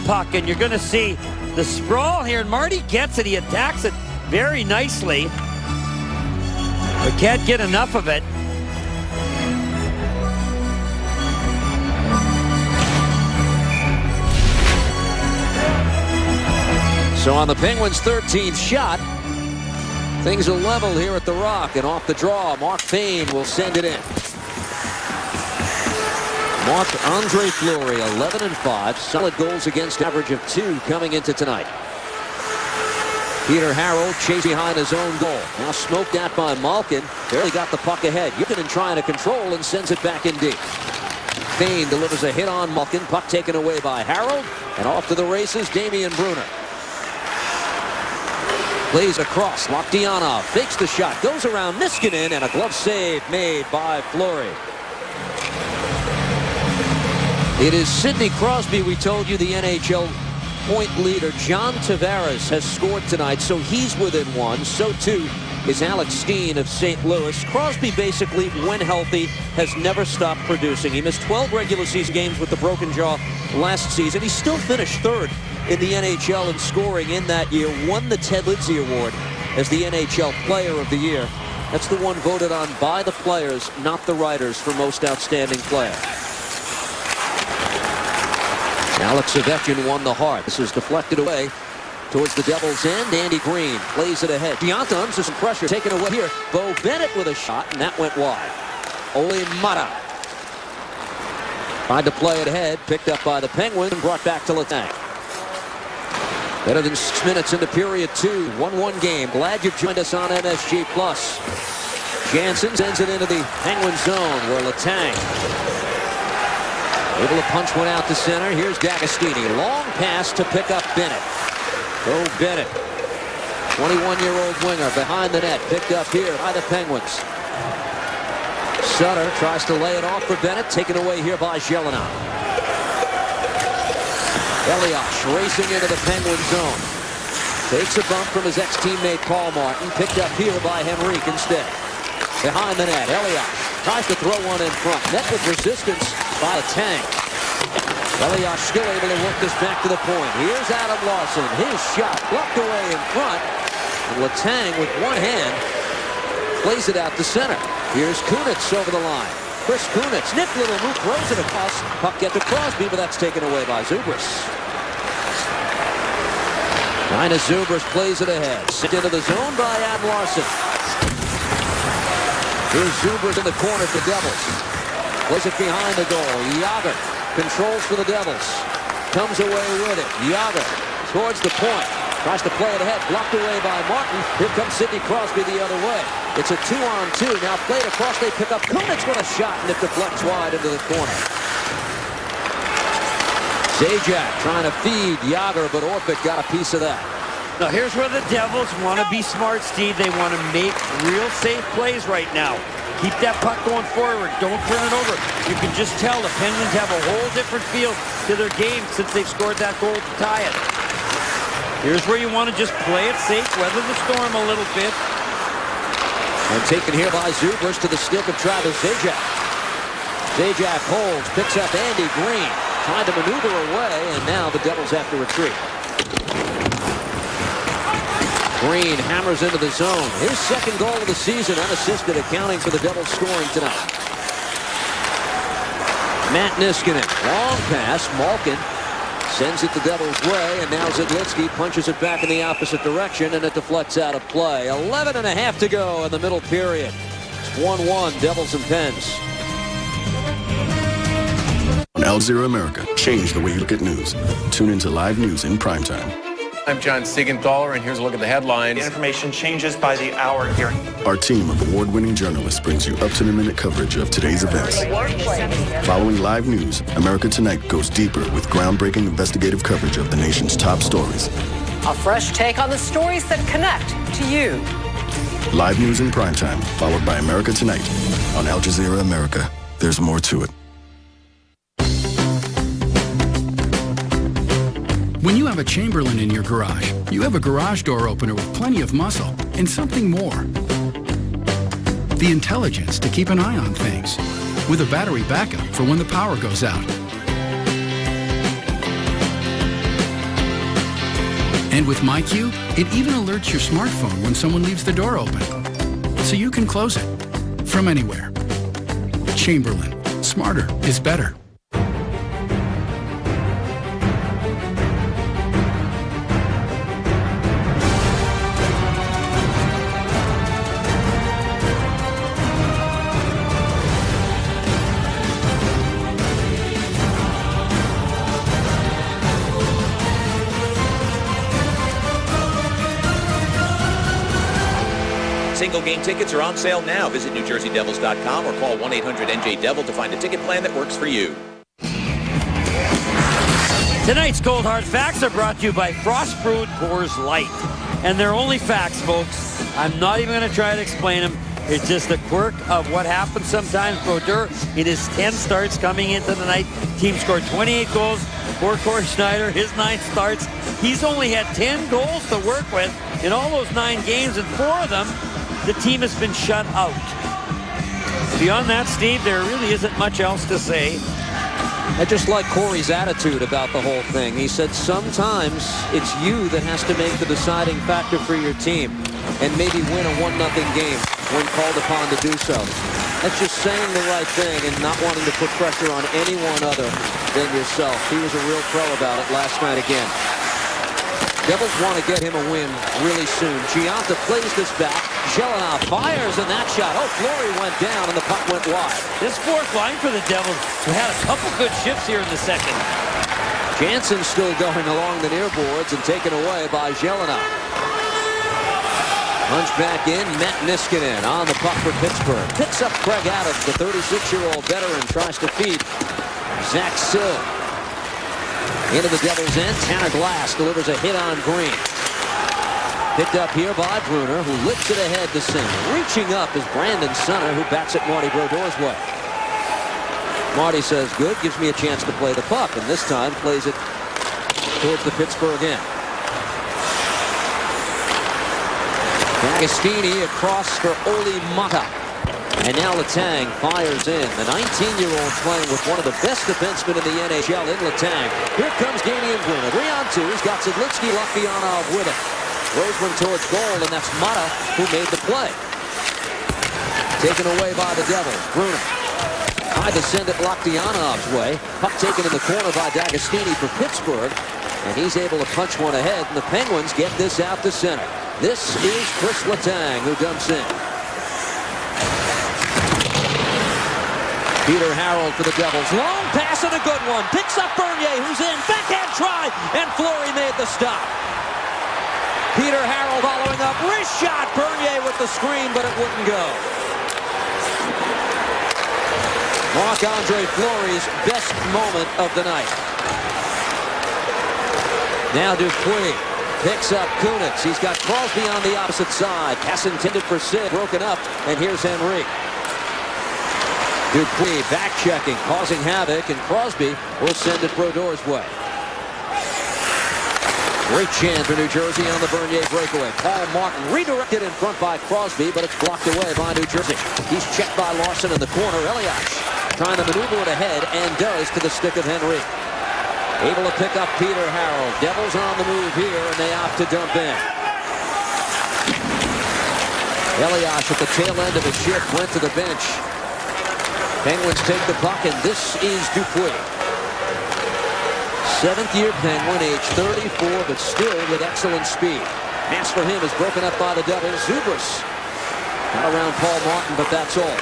puck, and you're going to see the sprawl here. And Marty gets it. He attacks it very nicely, but can't get enough of it.
So on the Penguins' 13th shot, things are level here at the Rock, and off the draw, Mark Fane will send it in. Marc-Andre Fleury, 11-5, solid goals against average of 2 coming into tonight. Peter Harold chasing behind his own goal. Now smoked at by Malkin. Barely got the puck ahead. Jokinen trying to control and sends it back in deep. Fane delivers a hit on Malkin. Puck taken away by Harold. And off to the races, Damian Brunner. Plays across. Lokdianov fakes the shot. Goes around Niskanen, and a glove save made by Fleury. It is Sidney Crosby, we told you, the NHL point leader. John Tavares has scored tonight, so he's within 1. So too is Alex Steen of St. Louis. Crosby basically, when healthy, has never stopped producing. He missed 12 regular season games with the broken jaw last season. He still finished 3rd in the NHL in scoring in that year. Won the Ted Lindsay Award as the NHL Player of the Year. That's the one voted on by the players, not the writers, for most outstanding player. Alex Ovechkin won the Hart. This is deflected away towards the Devils' end. Andy Green plays it ahead. Gianta under some pressure. Taken away here. Bo Bennett with a shot, and that went wide. Ole Mata tried to play it ahead. Picked up by the Penguins and brought back to Letang. Better than 6 minutes into period 2. 1-1 game. Glad you've joined us on MSG+. Jansen sends it into the Penguin zone where Letang able to punch one out to center. Here's D'Agostini. Long pass to pick up Bennett. Bo Bennett, 21-year-old winger behind the net. Picked up here by the Penguins. Sutter tries to lay it off for Bennett. Taken away here by Jelena. Elias racing into the Penguin zone. Takes a bump from his ex-teammate Paul Martin. Picked up here by Henrique instead. Behind the net, Elias tries to throw one in front. Met with resistance by Letang. Elias still able to work this back to the point. Here's Adam Larson. His shot blocked away in front. And Letang with one hand plays it out to center. Here's Kunitz over the line. Chris Kunitz. Nick Little throws it across. Puck gets to Crosby, but that's taken away by Zubris. Linus Zubris plays it ahead. Sent into the zone by Adam Larson. Here's Zubris in the corner for Devils. Plays it behind the goal. Jágr controls for the Devils. Comes away with it. Jágr towards the point. Tries to play it ahead. Blocked away by Martin. Here comes Sidney Crosby the other way. It's a 2-on-2. Now played across. They pick up Kunitz with a shot, and it deflects wide into the corner. Zajac trying to feed Jágr, but Orpik got a piece of that.
Now here's where the Devils want to be smart, Steve. They want to make real safe plays right now. Keep that puck going forward. Don't turn it over. You can just tell the Penguins have a whole different feel to their game since they've scored that goal to tie it. Here's where you want to just play it safe, weather the storm a little bit.
And taken here by Zubris to the stick of Travis Zajac. Zajac holds, picks up Andy Green. Trying to maneuver away, and now the Devils have to retreat. Green hammers into the zone. His second goal of the season, unassisted, accounting for the Devils scoring tonight. Matt Niskanen, long pass. Malkin sends it the Devils' way, and now Zidlitsky punches it back in the opposite direction, and it deflects out of play. 11.5 to go in the middle period. It's 1-1, Devils and Pens.
On Al Jazeera America, change the way you look at news. Tune into live news in primetime.
I'm John Siegenthaler, and here's a look at the headlines. The information changes by the hour here.
Our team of award-winning journalists brings you up-to-the-minute coverage of today's events. Following live news, America Tonight goes deeper with groundbreaking investigative coverage of the nation's top stories.
A fresh take on the stories that connect to you.
Live news in primetime, followed by America Tonight. On Al Jazeera America, there's more to it.
When you have a Chamberlain in your garage, you have a garage door opener with plenty of muscle and something more. The intelligence to keep an eye on things, with a battery backup for when the power goes out. And with MyQ, it even alerts your smartphone when someone leaves the door open, so you can close it from anywhere. Chamberlain, smarter is better.
Single game tickets are on sale now. Visit NewJerseyDevils.com or call 1-800-NJ-DEVIL to find a ticket plan that works for you.
Tonight's Cold Hard Facts are brought to you by Frost Brewed Coors Light. And they're only facts, folks. I'm not even going to try to explain them. It's just a quirk of what happens sometimes. Brodeur, in his 10 starts coming into the night, team scored 28 goals for Corey Schneider, his 9 starts. He's only had 10 goals to work with in all those 9 games, and 4 of them, the team has been shut out. Beyond that, Steve, there really isn't much else to say.
I just like Corey's attitude about the whole thing. He said sometimes it's you that has to make the deciding factor for your team and maybe win a 1-0 game when called upon to do so. That's just saying the right thing and not wanting to put pressure on anyone other than yourself. He was a real pro about it last night again. Devils want to get him a win really soon. Gianta plays this back. Jelena fires, and that shot. Oh, Fleury went down, and the puck went wide.
This fourth line for the Devils, who had a couple good shifts here in the second.
Jansen still going along the near boards and taken away by Jelena. Punch back in, Matt Niskanen on the puck for Pittsburgh. Picks up Craig Adams, the 36-year-old veteran, tries to feed Zach Sill. Into the Devils' end, Tanner Glass delivers a hit on Green. Picked up here by Bruner, who lifts it ahead to center. Reaching up is Brandon Sutter, who bats it Marty Brodeur's way. Marty says, good, gives me a chance to play the puck, and this time plays it towards the Pittsburgh end. D'Agostini across for Oli Mata. And now Letang fires in. The 19-year-old playing with one of the best defensemen in the NHL in Letang. Here comes Damian Bruner. 3-on-2. He's got Zidlitsky, Lakvianov with him. Throws one towards goal, and that's Mata who made the play. Taken away by the Devils. Bruner tried to send it Lakvianov's way. Puck taken in the corner by D'Agostini for Pittsburgh. And he's able to punch one ahead, and the Penguins get this out to center. This is Chris Letang who dumps in. Peter Harold for the Devils. Long pass and a good one. Picks up Bernier, who's in. Backhand try, and Fleury made the stop. Peter Harold following up. Wrist shot. Bernier with the screen, but it wouldn't go. Marc-Andre Fleury's best moment of the night. Now Dupuis picks up Kunitz. He's got Crosby on the opposite side. Pass intended for Sid. Broken up, and here's Henry. Dupuis back-checking, causing havoc, and Crosby will send it Brodeur's way. Great chance for New Jersey on the Bernier breakaway. Paul Martin redirected in front by Crosby, but it's blocked away by New Jersey. He's checked by Larson in the corner. Elias trying to maneuver it ahead, and does to the stick of Henry. Able to pick up Peter Harold. Devils are on the move here, and they opt to dump in. Elias at the tail end of his shift went to the bench. Penguins take the puck, and this is Dupuis. 7th-year Penguin, age 34, but still with excellent speed. Pass for him is broken up by the Devils. Zubras got around Paul Martin, but that's all.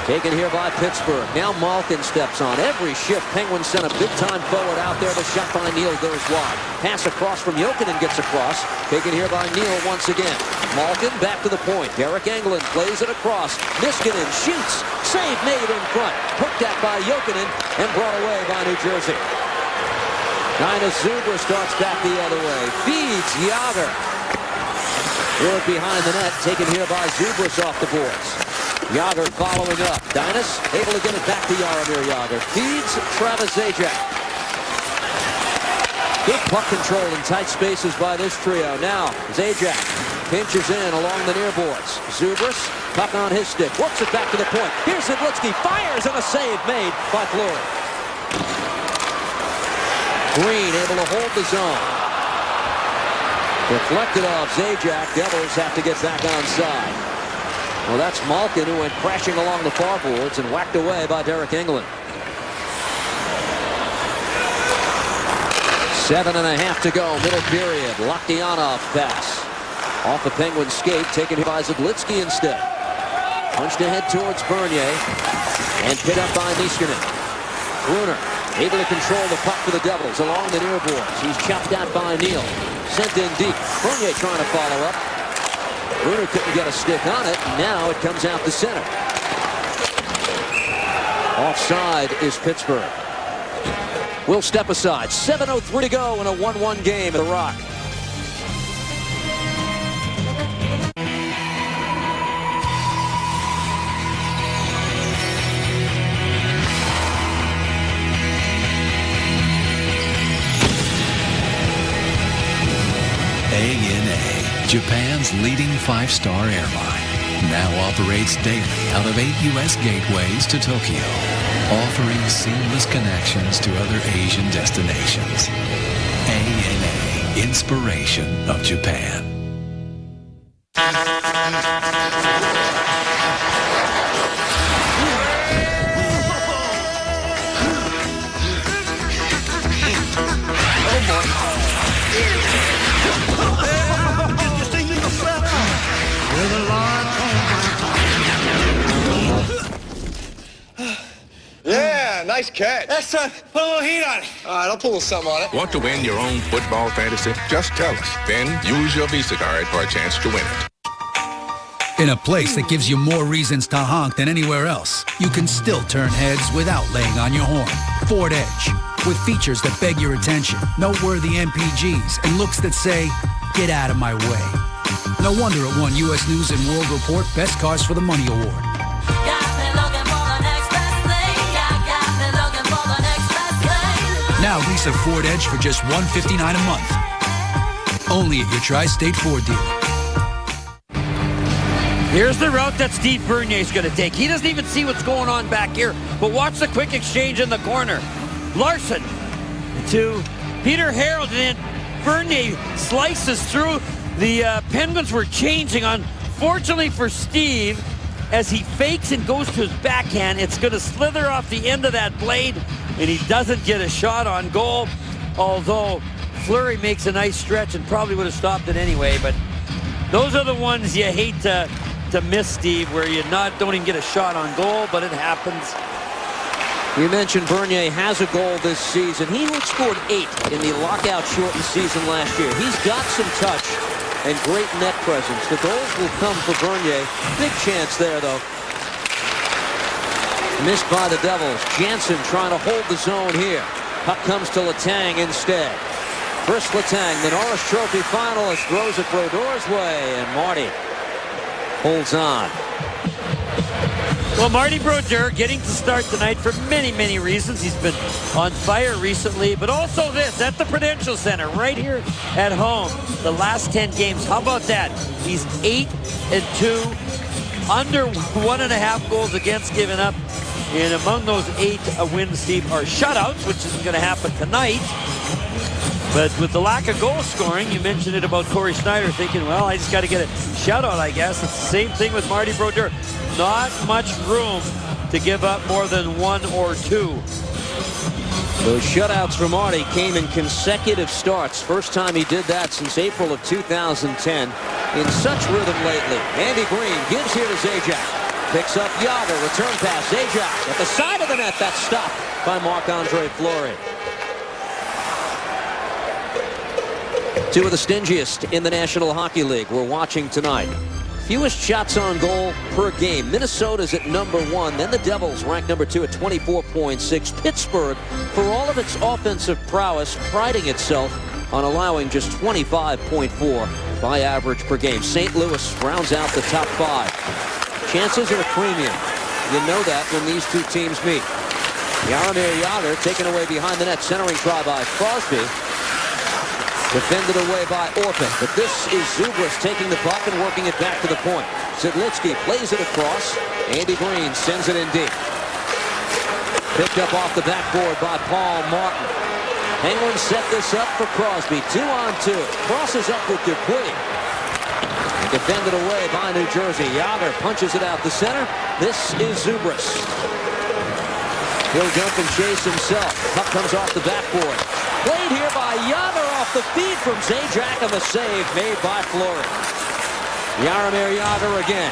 Taken here by Pittsburgh. Now Malkin steps on. Every shift, Penguins sent a big-time forward out there. The shot by Neal goes wide. Pass across from Jokinen gets across. Taken here by Neal once again. Malkin back to the point. Derek Engelland plays it across. Niskanen shoots. Save made in front. Hooked at by Jokinen and brought away by New Jersey. Linus Zuber starts back the other way. Feeds Jágr. Threw it behind the net. Taken here by Zubras off the boards. Jágr following up. Dinas able to get it back to Jaromir Jágr. Feeds Travis Zajac. Good puck control in tight spaces by this trio. Now Zajac pinches in along the near boards. Zubras, puck on his stick. Works it back to the point. Here's Zidlitsky. Fires and a save made by Fleury. Green able to hold the zone. Deflected off Zajac. Devils have to get back onside. Well, that's Malkin who went crashing along the far boards and whacked away by Derek Engelland. 7.5 to go, middle period. Laktianov pass. Off the Penguin skate, taken here by Zidlitsky instead. Punched ahead towards Bernier. And hit up by Niskanen. Brunner able to control the puck for the Devils along the near boards. He's chopped out by Neal. Sent in deep. Bernier trying to follow up. Brunner couldn't get a stick on it. Now it comes out the center. Offside is Pittsburgh. We'll step aside. 7:03 to go in a 1-1 game at the Rock.
ANA, Japan's leading 5-star airline, now operates daily out of 8 U.S. gateways to Tokyo, offering seamless connections to other Asian destinations. ANA, inspiration of Japan.
Yeah, nice catch. That's put a little heat on it. All right, I'll pull a little something on it.
Want to win your own football fantasy? Just tell us. Then use your Visa card for a chance to win it.
In a place that gives you more reasons to honk than anywhere else, you can still turn heads without laying on your horn. Ford Edge, with features that beg your attention, noteworthy MPGs, and looks that say, get out of my way. No wonder it won U.S. News & World Report Best Cars for the Money Award. Now lease a Ford Edge for just $159 a month. Only at your Tri-State Ford dealer.
Here's the route that Steve Bernier is going to take. He doesn't even see what's going on back here. But watch the quick exchange in the corner. Larson to Peter Harold, and then Bernier slices through. The Penguins were changing. Unfortunately for Steve, as he fakes and goes to his backhand, it's going to slither off the end of that blade, and he doesn't get a shot on goal, although Fleury makes a nice stretch and probably would have stopped it anyway. But those are the ones you hate to miss, Steve, where you don't even get a shot on goal, but it happens.
You mentioned Bernier has a goal this season. He had scored 8 in the lockout-shortened season last year. He's got some touch and great net presence. The goals will come for Bernier. Big chance there, though. Missed by the Devils. Jansen trying to hold the zone here. Puck comes to Letang instead. Chris Letang, the Norris Trophy finalist, throws it Brodor's way, and Marty holds on.
Well, Marty Brodeur getting to start tonight for many, many reasons. He's been on fire recently, but also this at the Prudential Center right here at home. The last 10 games, how about that? He's 8-2, under 1.5 goals against given up. And among those 8 wins, Steve, are shutouts, which isn't going to happen tonight. But with the lack of goal scoring, you mentioned it about Corey Snyder, thinking, well, I just got to get a shutout, I guess. It's the same thing with Marty Brodeur. Not much room to give up more than one or two.
Those shutouts for Marty came in consecutive starts. First time he did that since April of 2010. In such rhythm lately. Andy Green gives here to Zajac. Picks up Yager. Return pass. Zajac at the side of the net. That's stopped by Marc-Andre Fleury. Two of the stingiest in the National Hockey League we're watching tonight. Fewest shots on goal per game. Minnesota's at #1. Then the Devils ranked #2 at 24.6. Pittsburgh, for all of its offensive prowess, priding itself on allowing just 25.4 by average per game. St. Louis rounds out the top 5. Chances at a premium. You know that when these two teams meet. Jaromir Jagr taken away behind the net. Centering try by Crosby. Defended away by Orpin, but this is Zubras taking the puck and working it back to the point. Zidlitsky plays it across. Andy Green sends it in deep. Picked up off the backboard by Paul Martin. Penguins set this up for Crosby. 2-on-2. Crosses up with Dupuis. And defended away by New Jersey. Jagr punches it out the center. This is Zubras. He'll jump and chase himself. Puck comes off the backboard. Played here by Jagr off the feed from Zajac, and the save made by Fleury. Jaromir Jagr again.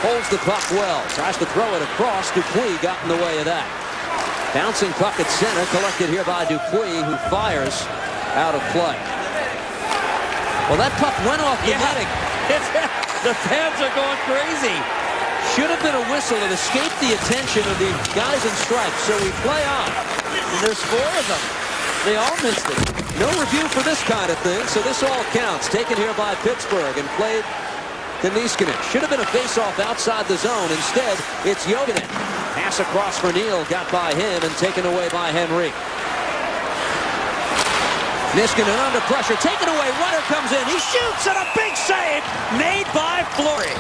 Holds the puck well. Tries to throw it across. Dupuis got in the way of that. Bouncing puck at center. Collected here by Dupuis, who fires out of play. Well, that puck went off the netting.
The fans are going crazy.
Should have been a whistle. It escaped the attention of the guys in stripes. So we play on. And there's 4 of them. They all missed it. No review for this kind of thing, so this all counts. Taken here by Pittsburgh and played to Niskanen. Should have been a face-off outside the zone. Instead, it's Jokinen. Pass across for Neal, got by him and taken away by Henry. Niskanen under pressure, taken away. Rutter comes in. He shoots and a big save made by Fleury.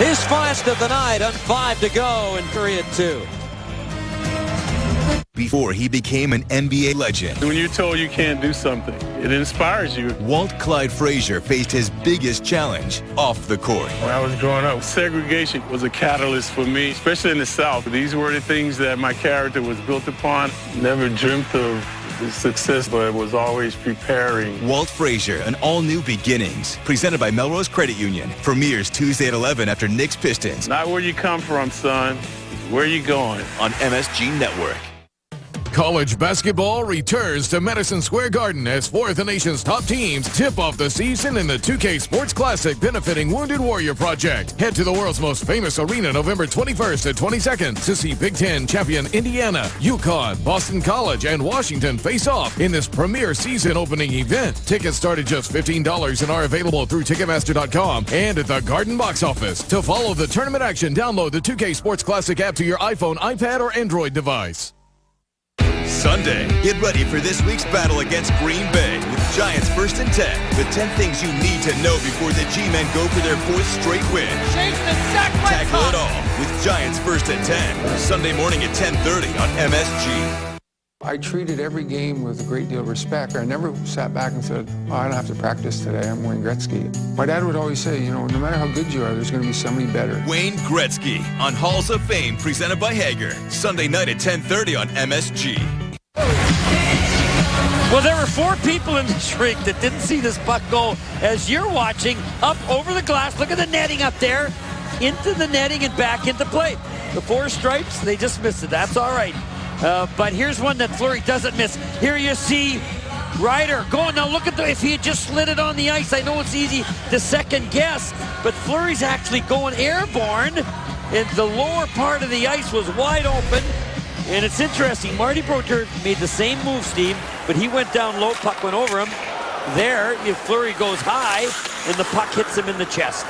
His first of the night on 5 to go in period 2.
Before he became an NBA legend.
When you're told you can't do something, it inspires you.
Walt Clyde Frazier faced his biggest challenge off the court.
When I was growing up, segregation was a catalyst for me, especially in the South. These were the things that my character was built upon. Never dreamt of the success, but was always preparing.
Walt Frazier, An All-New Beginnings, presented by Melrose Credit Union. Premieres Tuesday at 11 after Knicks Pistons.
Not where you come from, son. Where you going?
On MSG Network.
College basketball returns to Madison Square Garden as 4 of the nation's top teams tip off the season in the 2K Sports Classic benefiting Wounded Warrior Project. Head to the world's most famous arena November 21st and 22nd to see Big Ten champion Indiana, UConn, Boston College, and Washington face off in this premier season opening event. Tickets start at just $15 and are available through Ticketmaster.com and at the Garden box office. To follow the tournament action, download the 2K Sports Classic app to your iPhone, iPad, or Android device.
Sunday, get ready for this week's battle against Green Bay with Giants 1st and 10. The 10 things you need to know before the G-Men go for their 4th straight win.
Chase the sack right.
Tackle it all with Giants 1st and 10. Sunday morning at 10:30 on MSG.
I treated every game with a great deal of respect. I never sat back and said, oh, I don't have to practice today. I'm Wayne Gretzky. My dad would always say, you know, no matter how good you are, there's going to be somebody better.
Wayne Gretzky on Halls of Fame, presented by Hager. Sunday night at 10:30 on MSG.
Well, there were 4 people in this rink that didn't see this puck go as you're watching up over the glass. Look at the netting up there. Into the netting and back into play. The 4 stripes, they just missed it. That's all right. But here's one that Fleury doesn't miss. Here you see Ryder going. Now look at if he had just slid it on the ice. I know it's easy to second guess, but Fleury's actually going airborne, and the lower part of the ice was wide open. And it's interesting, Marty Brodeur made the same move, Steve, but he went down low, puck went over him. There, if Fleury goes high, and the puck hits him in the chest.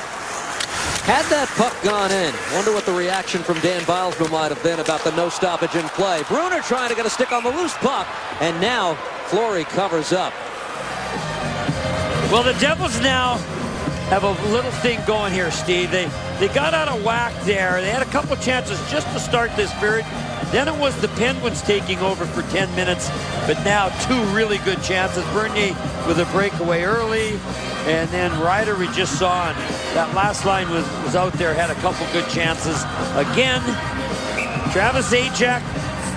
Had that puck gone in, wonder what the reaction from Dan Bilesma might have been about the no stoppage in play. Bruner trying to get a stick on the loose puck, and now Fleury covers up.
Well, the Devils now have a little thing going here, Steve. They got out of whack there. They had a couple chances just to start this period. Then it was the Penguins taking over for 10 minutes, but now two really good chances. Bernier with a breakaway early, and then Ryder we just saw, and that last line was out there, had a couple good chances. Again, Travis Zajac,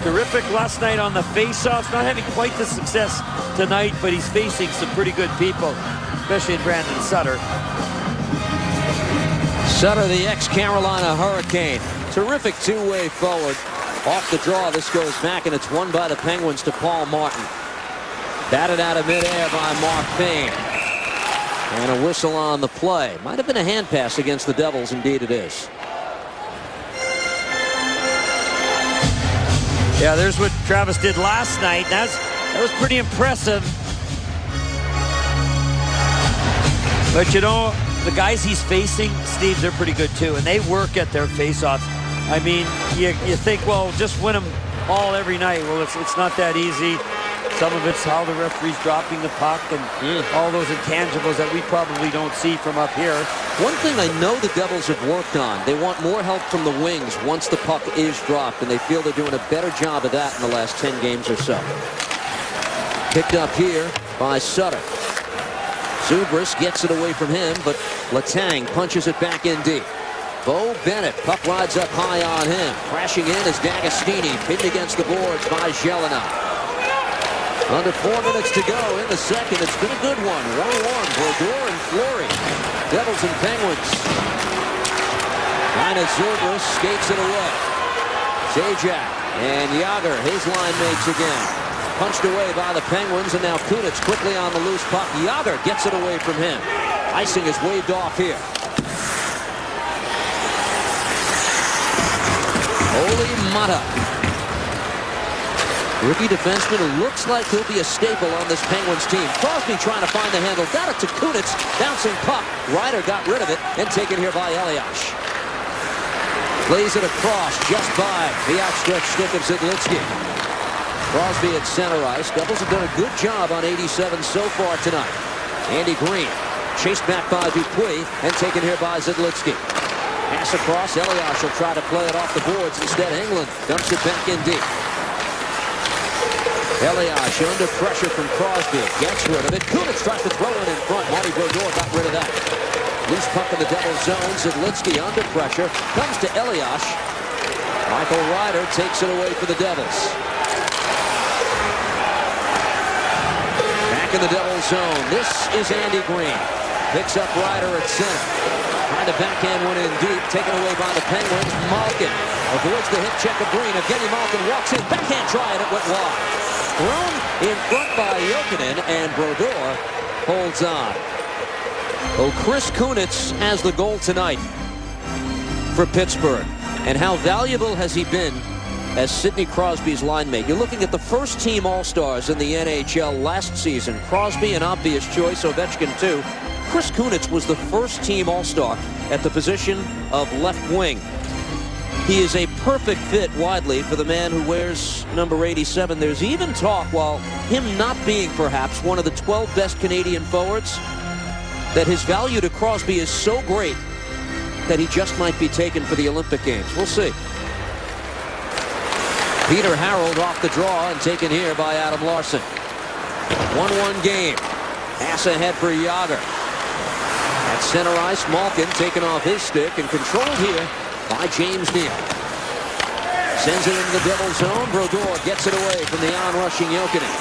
terrific last night on the face-offs. Not having quite the success tonight, but he's facing some pretty good people, especially in Brandon Sutter.
Sutter, the ex-Carolina Hurricane. Terrific two-way forward. Off the draw, this goes back, and it's won by the Penguins to Paul Martin. Batted out of midair by Mark Payne. And a whistle on the play. Might have been a hand pass against the Devils. Indeed it is.
Yeah, there's what Travis did last night. That was pretty impressive. But you know, the guys he's facing, Steve, they're pretty good too, and they work at their face-offs. I mean, you think, well, just win them all every night. Well, it's not that easy. Some of it's how the referee's dropping the puck and all those intangibles that we probably don't see from up here.
One thing I know the Devils have worked on, they want more help from the wings once the puck is dropped, and they feel they're doing a better job of that in the last 10 games or so. Picked up here by Sutter. Zubris gets it away from him, but Letang punches it back in deep. Bo Bennett, puck rides up high on him. Crashing in is D'Agostini, pinned against the boards by Jelena. Under 4 minutes to go in the second. It's been a good one. 1-1, Brodeur and Fleury. Devils and Penguins. Ryan Zubris skates it away. Zajac and Jágr, his line mates again. Punched away by the Penguins, and now Kunitz quickly on the loose puck. Jágr gets it away from him. Icing is waved off here. Olli Mata. Rookie defenseman who looks like he'll be a staple on this Penguins team. Crosby trying to find the handle. Got it to Kunitz. Bouncing puck. Ryder got rid of it and taken here by Elias. Plays it across just by the outstretched stick of Zidlitsky. Crosby at center ice. Devils have done a good job on 87 so far tonight. Andy Green chased back by Dupuis and taken here by Zidlitsky. Pass across. Elias will try to play it off the boards. Instead, England dumps it back in deep. Elias under pressure from Crosby. Gets rid of it. Kunitz tries to throw it in front. Marty Brodeur got rid of that. Loose puck in the Devils zone. Zidlitsky under pressure. Comes to Elias. Michael Ryder takes it away for the Devils. Back in the Devils zone. This is Andy Green. Picks up Ryder at center. Trying to backhand one in deep, taken away by the Penguins. Malkin avoids the hit check of Green. Evgeny Malkin walks in, backhand try, and it went wide. Thrown in front by Jokinen, and Brodeur holds on. Oh, Chris Kunitz has the goal tonight for Pittsburgh. And how valuable has he been as Sidney Crosby's line mate? You're looking at the first team All-Stars in the NHL last season. Crosby, an obvious choice, Ovechkin too. Chris Kunitz was the first team All-Star at the position of left wing. He is a perfect fit widely for the man who wears number 87. There's even talk, while him not being perhaps one of the 12 best Canadian forwards, that his value to Crosby is so great that he just might be taken for the Olympic Games. We'll see. Peter Harold off the draw and taken here by Adam Larson. 1-1 game. Pass ahead for Jágr. At center ice, Malkin taken off his stick and controlled here by James Neal. Sends it into the Devils zone. Brodeur gets it away from the on-rushing Jokinen.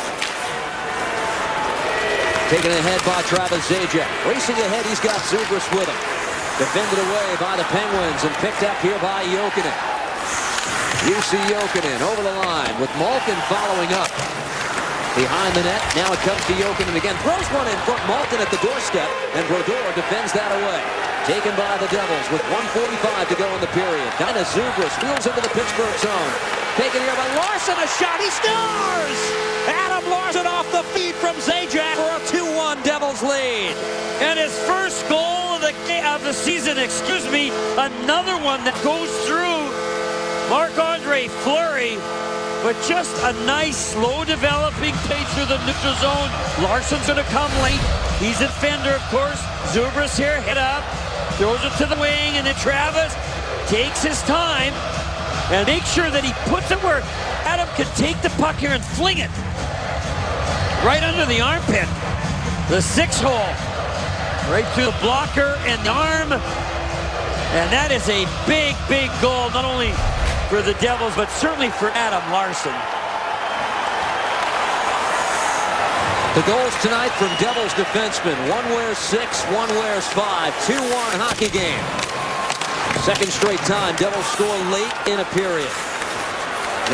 Taken ahead by Travis Zajac. Racing ahead, he's got Zubris with him. Defended away by the Penguins and picked up here by Jokinen. UC Jokinen over the line with Malkin following up. Behind the net, now it comes to Jokinen again. Throws one in front, Malkin at the doorstep, and Brodeur defends that away. Taken by the Devils with 1:45 to go in the period. Down to Zubris, wheels into the Pittsburgh zone. Taken here by Larson, a shot, he scores! Adam Larson off the feed from Zajac for a 2-1 Devils lead.
And his first goal of the season, another one that goes through Marc-Andre Fleury. But just a nice, slow-developing play through the neutral zone. Larson's going to come late. He's a defender, of course. Zubris here, hit up. Throws it to the wing, and then Travis takes his time and makes sure that he puts it where Adam can take the puck here and fling it right under the armpit. The 6-hole. Right through the blocker and the arm. And that is a big, big goal, not only for the Devils, but certainly for Adam Larsson.
The goals tonight from Devils defensemen. One wears 6, one wears 5. 2-1 hockey game. Second straight time Devils score late in a period.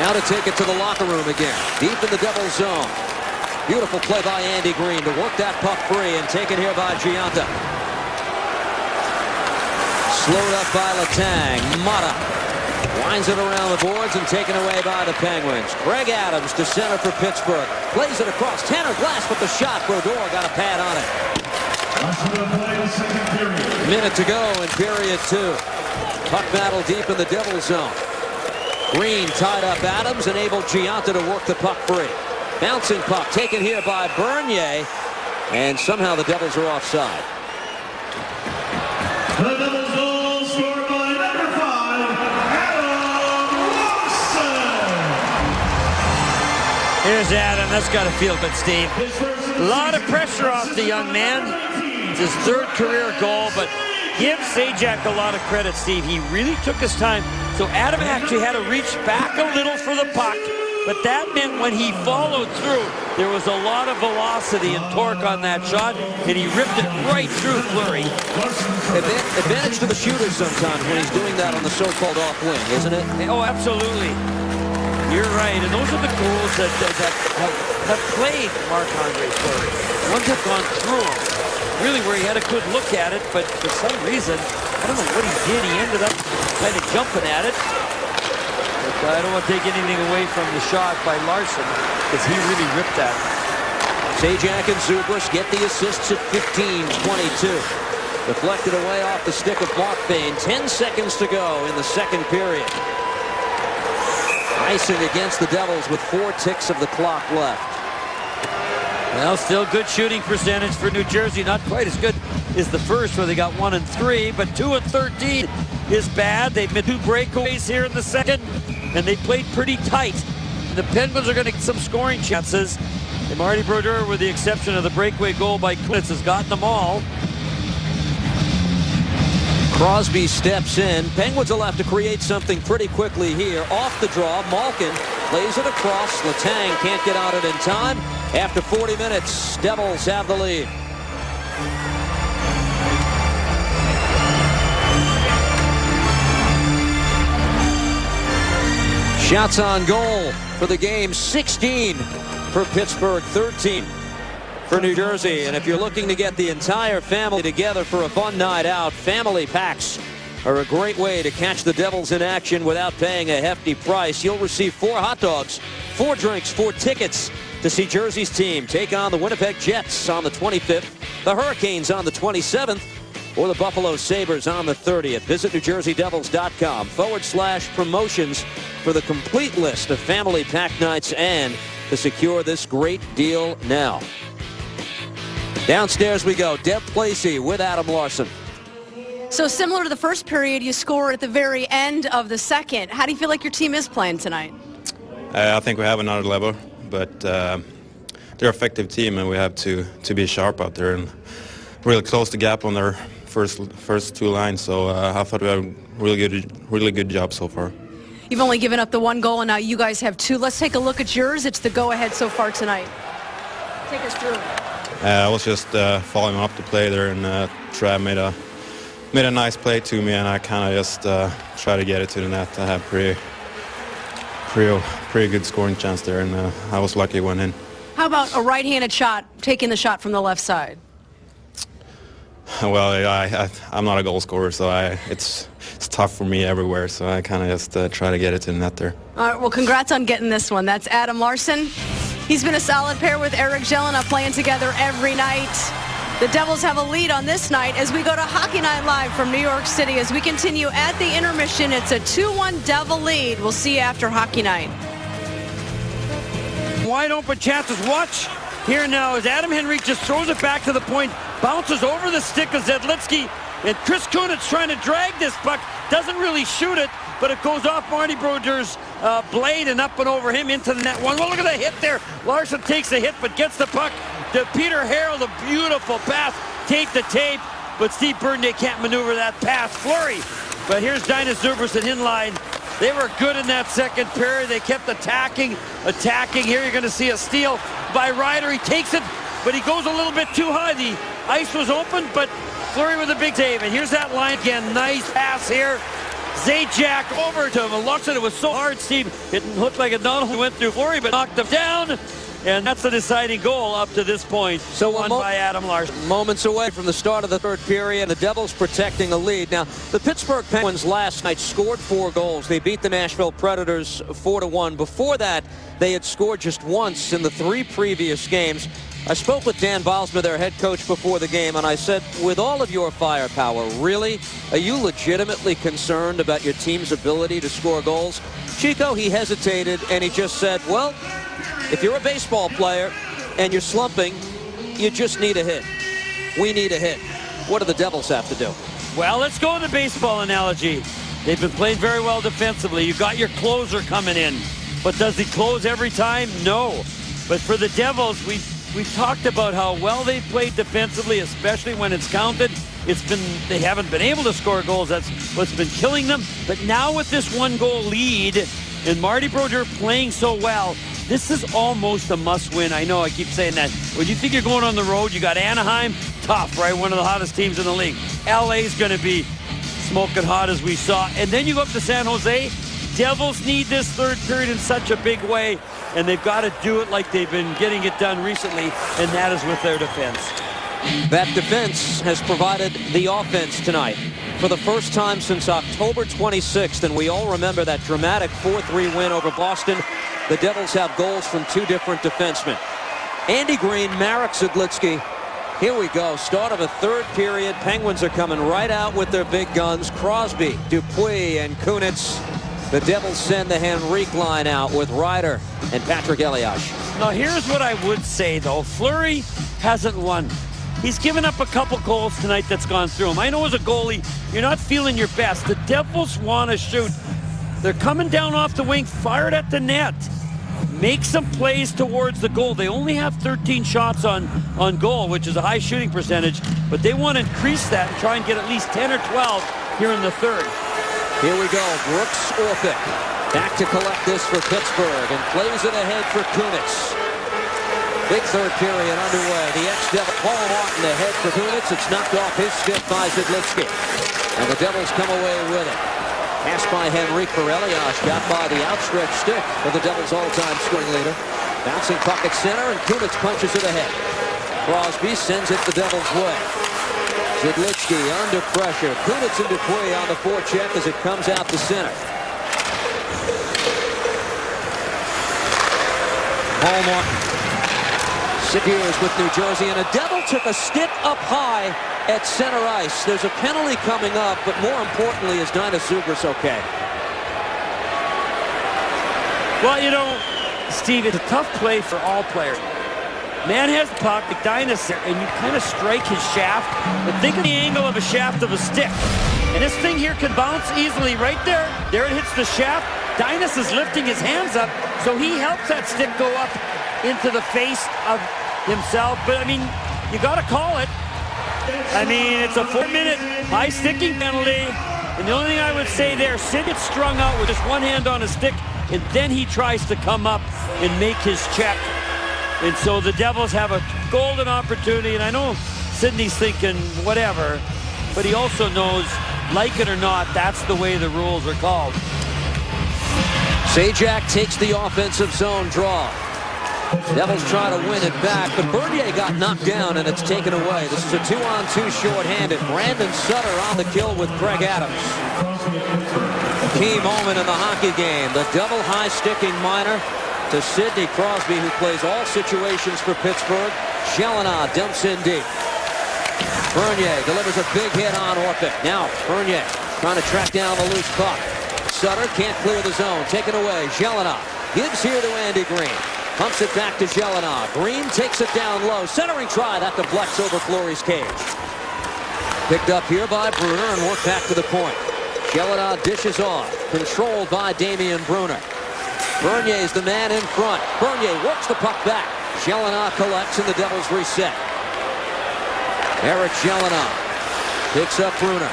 Now to take it to the locker room again. Deep in the Devils zone. Beautiful play by Andy Green to work that puck free and taken here by Giunta. Slowed up by Letang. Mata winds it around the boards and taken away by the Penguins. Greg Adams to center for Pittsburgh. Plays it across. Tanner Glass with the shot. Brodeur got a pad on it. Minute to go in period 2. Puck battle deep in the Devils zone. Green tied up Adams and able Giunta to work the puck free. Bouncing puck taken here by Bernier. And somehow the Devils are offside.
The Devils goal scored by number 5, Adam Larsson.
Here's Adam. That's got to feel good, Steve. A lot of pressure off the young man. It's his 3rd career goal, but give Zajac a lot of credit, Steve. He really took his time. So Adam actually had to reach back a little for the puck. But that meant when he followed through, there was a lot of velocity and torque on that shot, and he ripped it right through Fleury.
Advantage to the shooter sometimes when he's doing that on the so-called off wing, isn't it?
Oh, absolutely. You're right, and those are the goals that have played Marc-Andre Fleury. Ones have gone through him, really where he had a good look at it, but for some reason, I don't know what he did. He ended up kind of jumping at it. I don't want to take anything away from the shot by Larsson because he really ripped that.
Zajac and Zubris get the assists at 15-22. Deflected away off the stick of Mark Bain. 10 seconds to go in the second period. Icing against the Devils with 4 ticks of the clock left.
Well, still good shooting percentage for New Jersey. Not quite as good as the first where they got 1 and 3, but 2 and 13 is bad. They've made 2 breakaways here in the second, and they played pretty tight. The Penguins are going to get some scoring chances. And Marty Brodeur, with the exception of the breakaway goal by Kunitz, has gotten them all.
Crosby steps in. Penguins will have to create something pretty quickly here. Off the draw, Malkin plays it across. Letang can't get on it in time. After 40 minutes, Devils have the lead. Shots on goal for the game, 16 for Pittsburgh, 13 for New Jersey. And if you're looking to get the entire family together for a fun night out, family packs are a great way to catch the Devils in action without paying a hefty price. You'll receive 4 hot dogs, 4 drinks, 4 tickets to see Jersey's team take on the Winnipeg Jets on the 25th, the Hurricanes on the 27th, or the Buffalo Sabres on the 30th. Visit NewJerseyDevils.com/promotions for the complete list of family pack nights and to secure this great deal now. Downstairs we go. Deb Placey with Adam Larsson.
So similar to the first period, you score at the very end of the second. How do you feel like your team is playing tonight?
I think we have another level, but they're an effective team, and we have to be sharp out there and really close the gap on their first 2 lines. So I thought we had a really good job so far.
You've only given up the 1 goal, and now you guys have 2. Let's take a look at yours. It's the go-ahead so far tonight. Take us through.
I was just following up the play there, and Trav made a nice play to me, and I kind of just tried to get it to the net. I had pretty good scoring chance there, and I was lucky it went in.
How about a right-handed shot, taking the shot from the left side?
Well, I'm not a goal scorer, so it's tough for me everywhere, so I kind of just try to get it to the net there.
All right, well, congrats on getting this one. That's Adam Larsson. He's been a solid pair with Eric Jelena, playing together every night. The Devils have a lead on this night as we go to Hockey Night Live from New York City. As we continue at the intermission, it's a 2-1 Devil lead. We'll see you after Hockey Night.
Wide open chances. Watch here now as Adam Henrique just throws it back to the point, bounces over the stick of Zedlitsky, And Chris Kunitz trying to drag this puck. Doesn't really shoot it, but it goes off Marty Brodeurs' blade and up and over him into the net. Well, look at the hit there. Larson takes a hit, but gets the puck to Peter Harold. A beautiful pass, tape to tape, but Steve Bernier can't maneuver that pass. Fleury. But here's Dinah Zubrus at inline. They were good in that second period. They kept attacking. Here you're going to see a steal by Ryder. He takes it, but he goes a little bit too high. The ice was open, but Fleury with a big save. And here's that line again. Nice pass here. Zajac over to Malukson. It was so hard, Steve. It looked like it not only went through Fleury, but knocked him down. And that's the deciding goal up to this point. So won by Adam Larson.
Moments away from the start of the third period. The Devils protecting the lead. Now, the Pittsburgh Penguins last night scored 4 goals. They beat the Nashville Predators 4-1. Before that, they had scored just once in the 3 previous games. I spoke with Dan Bylsma, their head coach, before the game, and I said, with all of your firepower, really, are you legitimately concerned about your team's ability to score goals? Chico, he hesitated, and he just said, well, if you're a baseball player and you're slumping, you just need a hit. We need a hit. What do the Devils have to do?
Well, let's go with the baseball analogy. They've been playing very well defensively. You've got your closer coming in. But does he close every time? No. But for the Devils, we've talked about how well they've played defensively, especially when it's counted. They haven't been able to score goals. That's what's been killing them. But now with this 1-goal lead and Marty Brodeur playing so well, this is almost a must-win. I know I keep saying that. When you think you're going on the road, you got Anaheim, tough, right? One of the hottest teams in the league. LA's going to be smoking hot, as we saw. And then you go up to San Jose. Devils need this third period in such a big way, and they've got to do it like they've been getting it done recently, and that is with their defense.
That defense has provided the offense tonight for the first time since October 26th, and we all remember that dramatic 4-3 win over Boston. The Devils have goals from 2 different defensemen. Andy Green, Marek Zidlitsky. Here we go. Start of a third period. Penguins are coming right out with their big guns. Crosby, Dupuis, and Kunitz. The Devils send the Henrique line out with Ryder and Patrick Elias.
Now, here's what I would say, though. Fleury hasn't won. He's given up a couple goals tonight that's gone through him. I know as a goalie, you're not feeling your best. The Devils want to shoot. They're coming down off the wing, fired at the net. Make some plays towards the goal. They only have 13 shots on goal, which is a high shooting percentage, but they want to increase that and try and get at least 10 or 12 here in the third.
Here we go. Brooks Orpik back to collect this for Pittsburgh and plays it ahead for Kunitz. Big third period underway. The ex-Devil Paul Martin ahead for Kunitz. It's knocked off his stick by Zidlitsky. And the Devils come away with it. Pass by Henrique for Elias. Got by the outstretched stick of the Devils' all-time scoring leader. Bouncing puck at center, and Kunitz punches it ahead. Crosby sends it the Devils' way. Zidlitsky under pressure. Kunitz and Dupuis on the forecheck as it comes out to center. Paul Martin. 6 years with New Jersey, and a Devil took a stick up high at center ice. There's a penalty coming up, but more importantly, is Dinah Zubrus okay?
Well, you know, Steve, it's a tough play for all players. Man has the puck, Dinah's there, and you kind of strike his shaft, but think of the angle of a shaft of a stick. And this thing here can bounce easily right there. There it hits the shaft. Dinah is lifting his hands up, so he helps that stick go up into the face of himself. But, I mean, you got to call it. I mean, it's a 4-minute high sticking penalty. And the only thing I would say there, Sid gets strung out with just one hand on a stick, and then he tries to come up and make his check. And so the Devils have a golden opportunity, and I know Sidney's thinking whatever, but he also knows, like it or not, that's the way the rules are called.
Zajac takes the offensive zone draw. Devils try to win it back, but Bernier got knocked down, and it's taken away. This is a 2-on-2 shorthanded. Brandon Sutter on the kill with Craig Adams. Key moment in the hockey game. The double high-sticking minor to Sidney Crosby, who plays all situations for Pittsburgh. Gelinas dumps in deep. Bernier delivers a big hit on Orpik. Now Bernier trying to track down the loose puck. Sutter can't clear the zone. Taken away. Gelinas gives here to Andy Green. Pumps it back to Gelinas. Green takes it down low. Centering try. That deflects over Fleury's cage. Picked up here by Bruner and worked back to the point. Jelena dishes off. Controlled by Damian Bruner. Bernier's the man in front. Bernier works the puck back. Jelena collects and the Devils reset. Eric Jelena picks up Bruner.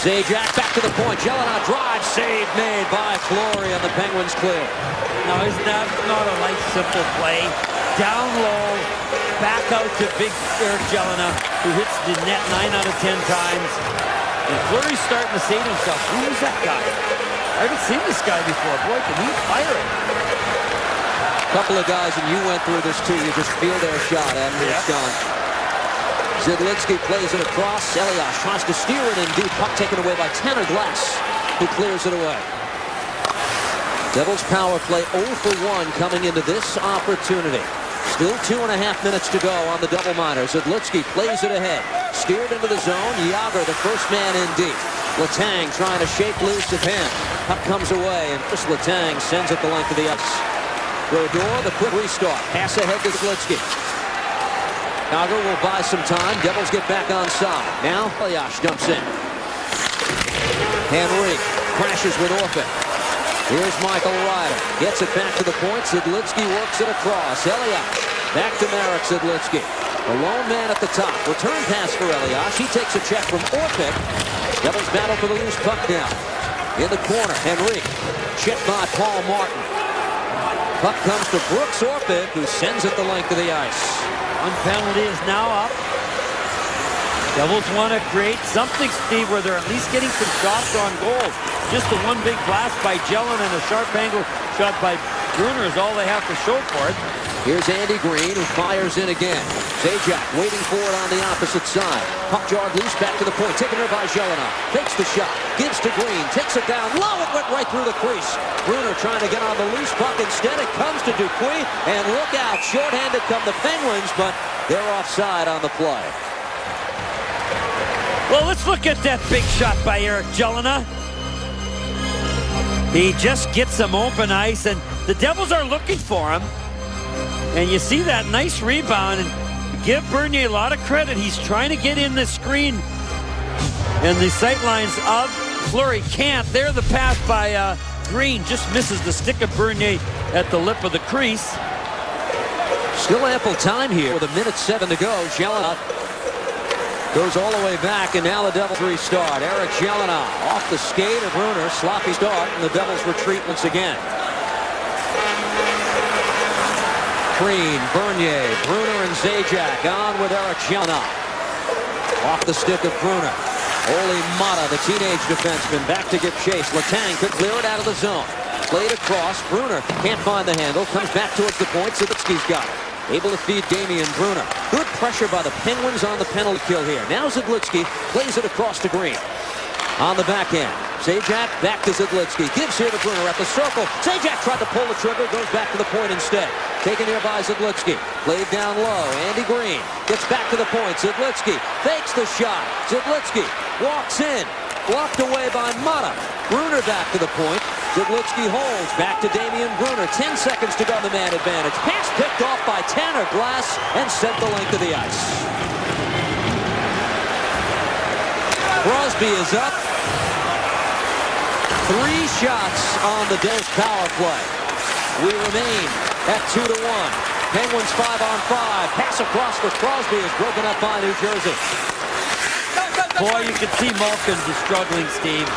Zajac back to the point. Jelena drive, save made by Fleury, and the Penguins clear.
Now, isn't that not a nice, simple play? Down low, back out to big Eric Jelena, who hits the net 9 out of 10 times. And Fleury's starting to say to himself, who is that guy? I haven't seen this guy before. Boy, can he fire it.
A couple of guys, and you went through this too. You just feel their shot after it's gone. Zidlinsky plays it across. Elias tries to steer it in deep. Puck taken away by Tanner Glass, who clears it away. Devils power play 0 for 1 coming into this opportunity. Still 2.5 minutes to go on the double minor. Zidlinsky plays it ahead. Steered into the zone. Yager, the first man in deep. Letang trying to shake loose of him. Puck comes away, and Chris Letang sends it the length of the ice. Brodeur, the quick restart. Pass ahead to Zidlinsky. Yager will buy some time. Devils get back on side. Now, Elias dumps in. Henry crashes with Orpik. Here's Michael Ryder. Gets it back to the point. Zidlinsky works it across. Elias back to Marek Zidlinsky. A lone man at the top. Return pass for Elias. He takes a check from Orpik. Devils battle for the loose puck now. In the corner, Henry. Checked by Paul Martin. Puck comes to Brooks Orpik, who sends it the length of the ice.
One penalty is now up. Devils want to create something, Steve, where they're at least getting some shots on goal. Just the one big blast by Jelena and a sharp angle shot by Bruner is all they have to show for it.
Here's Andy Green, who fires in again. Zajac waiting for it on the opposite side. Puck jarred loose back to the point. Taken there by Jelena. Takes the shot. Gives to Green. Takes it down low. It went right through the crease. Bruner trying to get on the loose puck. Instead, it comes to Dupuis. And look out. Shorthanded come the Penguins, but they're offside on the play.
Well, let's look at that big shot by Eric Jelena. He just gets some open ice, and the Devils are looking for him. And you see that nice rebound, and give Bernier a lot of credit. He's trying to get in the screen and the sight lines of Fleury. Can't. There the pass by Green just misses the stick of Bernier at the lip of the crease.
Still ample time here with 1:07 to go. Jelena goes all the way back, and now the Devils restart. Eric Jelena off the skate of Bruner. Sloppy start, and the Devils retreat once again. Green, Bernier, Bruner, and Zajac on with Eric Jelena. Off the stick of Bruner. Oli Mata, the teenage defenseman, back to give chase. Letang could clear it out of the zone. Played across. Bruner can't find the handle. Comes back towards the point. Zidlinsky's got it. Able to feed Damian Bruner. Good pressure by the Penguins on the penalty kill here. Now Zidlinsky plays it across to Green. On the backhand. Zajac back to Zidlinsky. Gives here to Bruner at the circle. Zajac tried to pull the trigger. Goes back to the point instead. Taken here by Zidlinsky. Played down low. Andy Green gets back to the point. Zidlinsky fakes the shot. Zidlinsky walks in. Blocked away by Mata. Bruner back to the point. Zidlinsky holds. Back to Damian Bruner. 10 seconds to go on the man advantage. Pass picked off by Tanner Glass and sent the length of the ice. Crosby is up. 3 shots on the Devils power play. We remain at 2-1. Penguins 5-on-5. Pass across for Crosby is broken up by New Jersey.
Boy, you can see Malkin is struggling, Steve.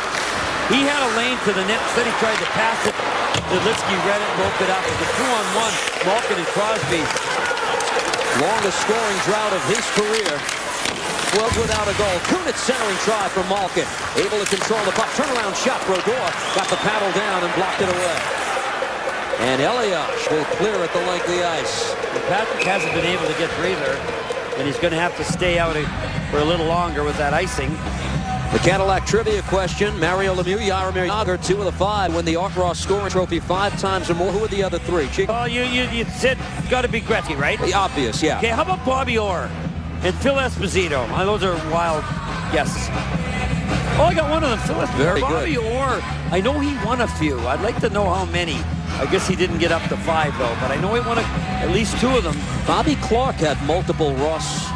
He had a lane to the net. Instead, he tried to pass it. Zidlinsky read it, broke it up. It was a 2-on-1. Malkin and Crosby.
Longest scoring drought of his career. 12 without a goal. Kunitz centering try from Malkin. Able to control the puck. Turnaround shot. Brodeur got the paddle down and blocked it away. And Elias will clear at the length of the ice.
Patrick hasn't been able to get breather, and he's going to have to stay out for a little longer with that icing.
The Cadillac trivia question. Mario Lemieux, Jaromir Jagr, 2 of the 5, win the Art Ross scoring trophy 5 times or more. Who are the other 3?
Oh, you said it's got to be Gretzky, right?
The obvious, yeah.
Okay, how about Bobby Orr and Phil Esposito? Those are wild guesses. Oh, I got one of them. Phil Esposito.
Very
Bobby
good.
Orr, I know he won a few. I'd like to know how many. I guess he didn't get up to 5, though, but I know he won at least 2 of them.
Bobby Clark had multiple Ross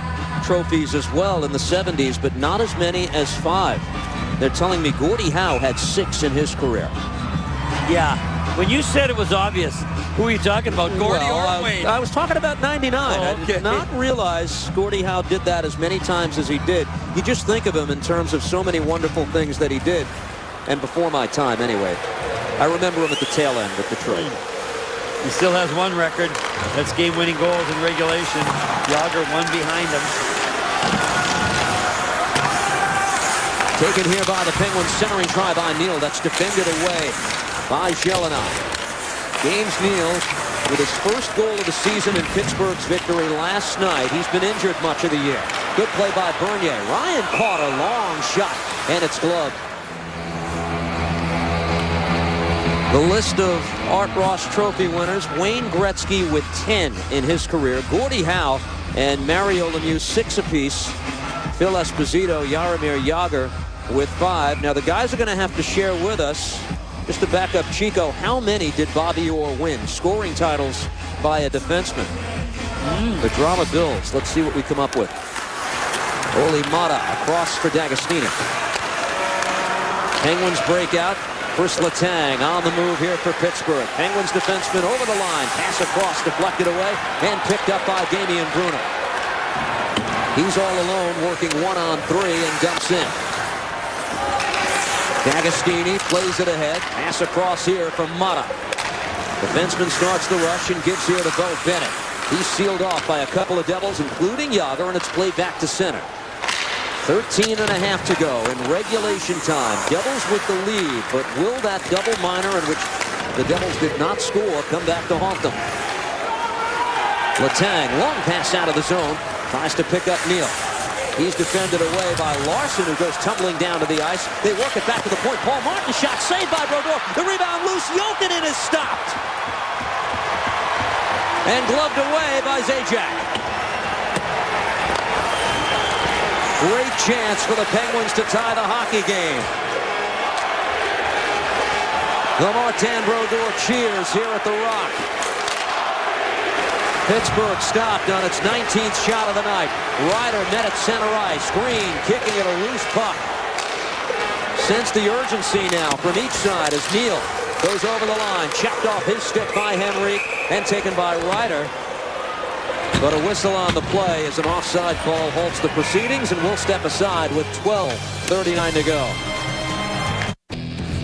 trophies as well in the 70s, but not as many as 5. They're telling me Gordie Howe had 6 in his career.
Yeah. When you said it was obvious, who are you talking about, Gordie or Wayne?
I was talking about 99.
Oh, okay.
I did not realize Gordie Howe did that as many times as he did. You just think of him in terms of so many wonderful things that he did. And before my time, anyway. I remember him at the tail end with Detroit.
He still has one record. That's game-winning goals in regulation. Yager one behind him.
Taken here by the Penguins, centering try by Neal. That's defended away by Jelinek. Gains Neal with his first goal of the season in Pittsburgh's victory last night. He's been injured much of the year. Good play by Bernier. Ryan caught a long shot, and it's gloved. The list of Art Ross Trophy winners: Wayne Gretzky with 10 in his career, Gordie Howe and Mario Lemieux 6 apiece, Phil Esposito, Jaromir Jagr with 5. Now the guys are going to have to share with us, just to back up Chico, how many did Bobby Orr win? Scoring titles by a defenseman. The drama builds. Let's see what we come up with. Olli Maatta across for D'Agostino. Penguins break out. First Letang on the move here for Pittsburgh. Penguins defenseman over the line. Pass across, deflected away, and picked up by Damian Bruno. He's all alone, working 1-on-3 and dumps in. D'Agostini plays it ahead. Pass across here from Maatta. Defenseman starts the rush and gives here to Bo Bennett. He's sealed off by a couple of Devils, including Yager, and it's played back to center. 13 and a half to go in regulation time. Devils with the lead, but will that double minor in which the Devils did not score come back to haunt them? Letang, long pass out of the zone, tries to pick up Neal. He's defended away by Larson, who goes tumbling down to the ice. They work it back to the point. Paul Martin shot saved by Brodeur. The rebound loose. Jokinen is stopped. And gloved away by Zajac. Great chance for the Penguins to tie the hockey game. The Martin Brodeur cheers here at the Rock. Pittsburgh stopped on its 19th shot of the night. Ryder met at center ice. Green kicking at a loose puck. Sense the urgency now from each side as Neal goes over the line. Chopped off his stick by Henrique and taken by Ryder. But a whistle on the play as an offside call halts the proceedings, and we'll step aside with 12:39 to go.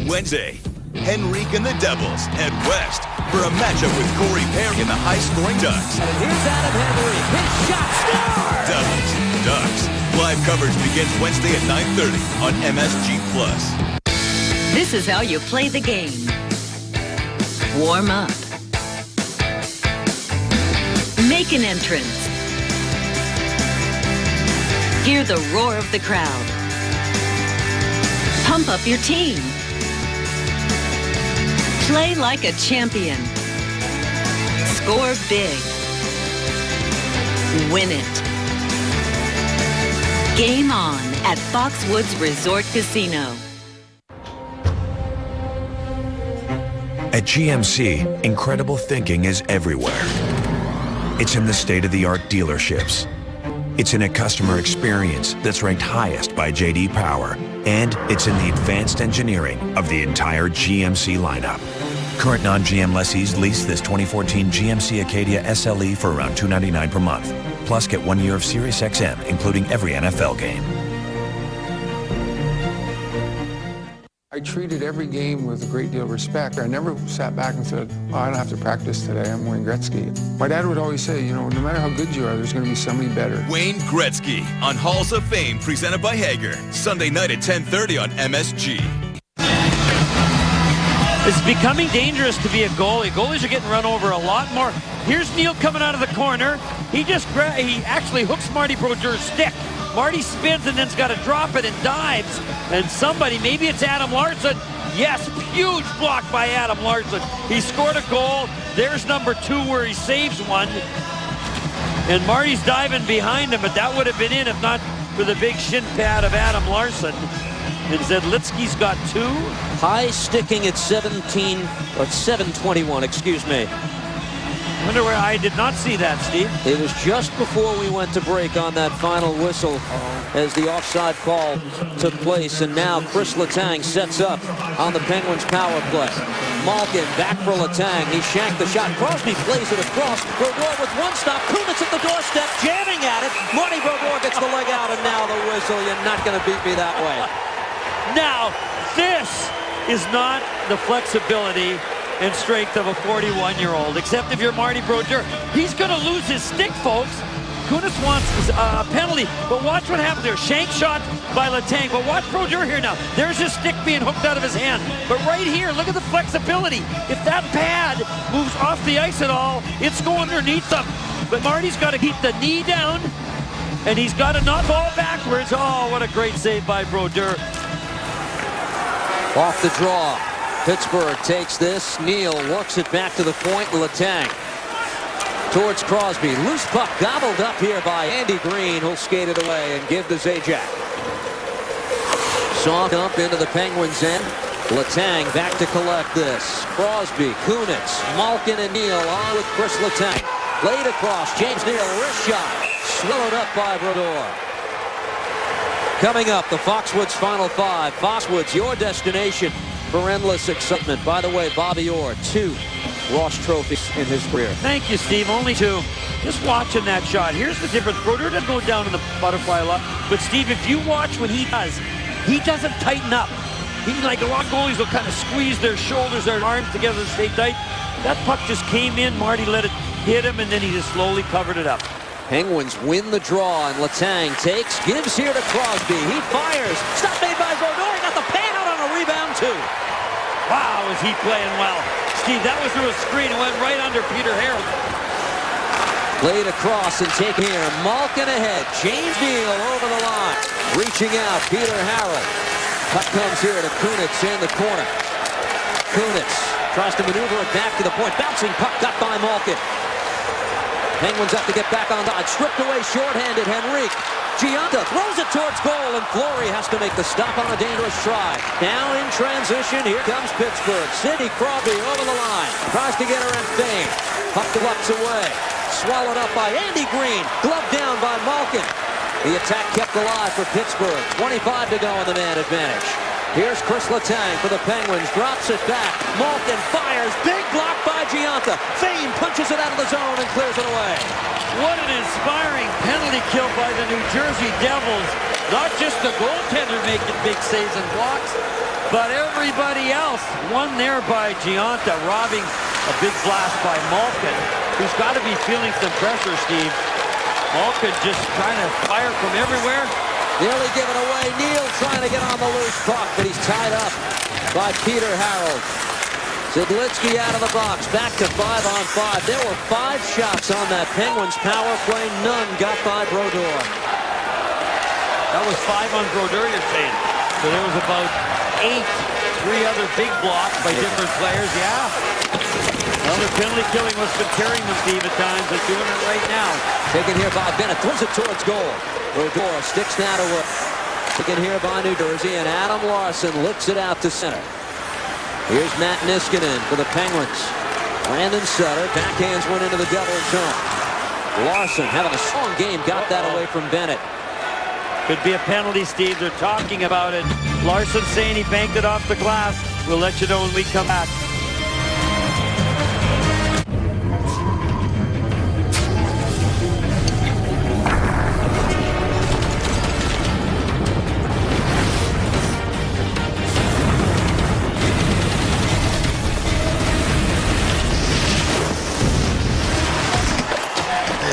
Wednesday, Henrique and the Devils head west for a matchup with Corey Perry in the high-scoring Ducks.
And here's Adam Henrique. His shot, score!
Devils, Ducks. Live coverage begins Wednesday at 9:30 on MSG+.
This is how you play the game. Warm up. Make an entrance. Hear the roar of the crowd. Pump up your team. Play like a champion. Score big. Win it. Game on at Foxwoods Resort Casino.
At GMC, incredible thinking is everywhere. It's in the state-of-the-art dealerships. It's in a customer experience that's ranked highest by J.D. Power. And it's in the advanced engineering of the entire GMC lineup. Current non-GM lessees lease this 2014 GMC Acadia SLE for around $299 per month. Plus, get 1 year of Sirius XM, including every NFL game.
I treated every game with a great deal of respect. I never sat back and said, oh, I don't have to practice today. I'm Wayne Gretzky. My dad would always say, you know, no matter how good you are, there's going to be somebody better.
Wayne Gretzky on Halls of Fame, presented by Hager. Sunday night at 10:30 on MSG.
It's becoming dangerous to be a goalie. Goalies are getting run over a lot more. Here's Neal coming out of the corner. He actually hooks Marty Brodeur's stick. Marty spins and then's got to drop it and dives. And somebody, maybe it's Adam Larsson. Yes, huge block by Adam Larsson. He scored a goal. There's number 2 where he saves one. And Marty's diving behind him, but that would have been in if not for the big shin pad of Adam Larsson. And Zedlitsky's got 2.
High sticking at 7:21, excuse me.
I wonder where I did not see that, Steve.
It was just before we went to break on that final whistle as the offside call took place. And now Chris Letang sets up on the Penguins power play. Malkin back for Letang. He shanked the shot. Crosby plays it across. Brodeur with one stop. Kunitz at the doorstep, jamming at it. Marty Brodeur gets the leg out, and now the whistle. You're not going to beat me that way.
Now, this is not the flexibility and strength of a 41-year-old, except if you're Marty Brodeur. He's going to lose his stick, folks. Kunitz wants a penalty, but watch what happens there. Shank shot by Letang, but watch Brodeur here now. There's his stick being hooked out of his hand. But right here, look at the flexibility. If that pad moves off the ice at all, it's going underneath them. But Marty's got to keep the knee down, and he's got to not fall backwards. Oh, what a great save by Brodeur.
Off the draw. Pittsburgh takes this. Neal works it back to the point. Letang towards Crosby. Loose puck gobbled up here by Andy Green, who'll skate it away and give to Zajac. Saw dump into the Penguins' end. Letang back to collect this. Crosby, Kunitz, Malkin, and Neal on with Chris Letang. Laid across. James Neal, wrist shot. Swallowed up by Brodeur. Coming up, the Foxwoods Final Five. Foxwoods, your destination for endless excitement. By the way, Bobby Orr, 2 Ross trophies in his career.
Thank you, Steve. Only 2. Just watching that shot. Here's the difference. Brodeur doesn't go down in the butterfly a lot. But, Steve, if you watch what he doesn't tighten up. He, like a lot of goalies, will kind of squeeze their shoulders, their arms together to stay tight. That puck just came in. Marty let it hit him, and then he just slowly covered it up.
Penguins win the draw, and Letang takes, gives here to Crosby. He fires. Stop made by Brodeur. Got the pan out on a rebound, too.
Wow, is he playing well. Steve, that was through a screen. It went right under Peter Harold.
Laid across and taken here. Malkin ahead. James Neal over the line. Reaching out, Peter Harold. Puck comes here to Kunitz in the corner. Kunitz tries to maneuver it back to the point. Bouncing puck got by Malkin. Penguins have to get back on the line. Stripped away shorthanded Henrique. Giunta throws it towards goal, and Fleury has to make the stop on a dangerous try. Now in transition, here comes Pittsburgh. Sidney Crosby over the line. Tries to get her in feint. Puck glucks away. Swallowed up by Andy Green. Gloved down by Malkin. The attack kept alive for Pittsburgh. 25 to go on the man advantage. Here's Chris Letang for the Penguins. Drops it back. Malkin fires. Big block by Giunta. Fane punches it out of the zone and clears it away.
What an inspiring penalty kill by the New Jersey Devils. Not just the goaltender making big saves and blocks, but everybody else. One there by Giunta, robbing a big blast by Malkin, who's got to be feeling some pressure, Steve. Malkin just trying to fire from everywhere.
Nearly given away. Neal trying to get on the loose puck, but he's tied up by Peter Harold. Zidlitsky out of the box. Back to 5-on-5. There were 5 shots on that Penguins power play. None got by Brodeur.
That was 5 on Brodeur, you're saying. So there was about 8, 3 other big blocks by different players. Yeah. Well, the penalty killing was tearing them, Steve, at times. They're doing it right now.
Taken here by Bennett. Throws it towards goal. Brodeur sticks now to work. Taken here by New Jersey, and Adam Larson lifts it out to center. Here's Matt Niskanen for the Penguins. Brandon Sutter backhands one into the Devils' zone. Larson having a strong game, got that away from Bennett.
Could be a penalty, Steve. They're talking about it. Larson saying he banked it off the glass. We'll let you know when we come back.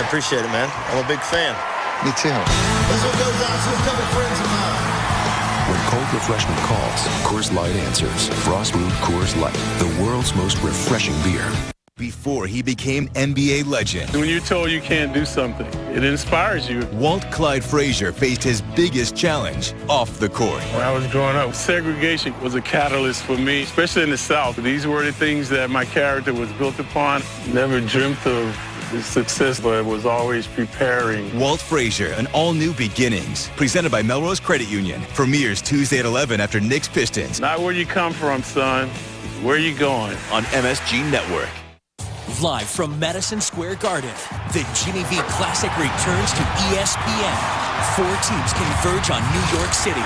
Appreciate it, man. I'm a big fan.
Me too.
This one goes out to a couple friends of mine.
When cold refreshment calls, Coors Light answers. Frost Brewed Coors Light, the world's most refreshing beer.
Before he became NBA legend.
When you're told you can't do something, it inspires you.
Walt Clyde Frazier faced his biggest challenge off the court.
When I was growing up, segregation was a catalyst for me, especially in the South. These were the things that my character was built upon. Never dreamt of the success, but was always preparing.
Walt Frazier, An All-New Beginnings. Presented by Melrose Credit Union. Premieres Tuesday at 11 after Knicks Pistons.
Not where you come from, son. Where you going?
On MSG Network.
Live from Madison Square Garden, the Jimmy V Classic returns to ESPN. 4 teams converge on New York City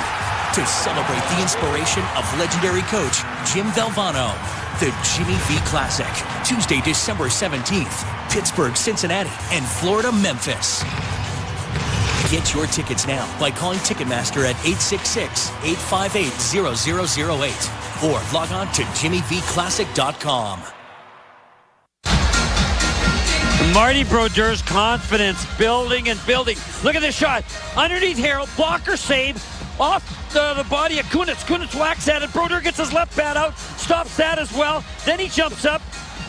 to celebrate the inspiration of legendary coach Jim Valvano. The Jimmy V Classic, Tuesday, December 17th, Pittsburgh, Cincinnati, and Florida, Memphis. Get your tickets now by calling Ticketmaster at 866-858-0008 or log on to jimmyvclassic.com.
Marty Brodeur's confidence building and building. Look at this shot. Underneath Harold, blocker save. Off the body of Kunitz. Kunitz whacks at it. Brodeur gets his left pad out. Stops that as well. Then he jumps up.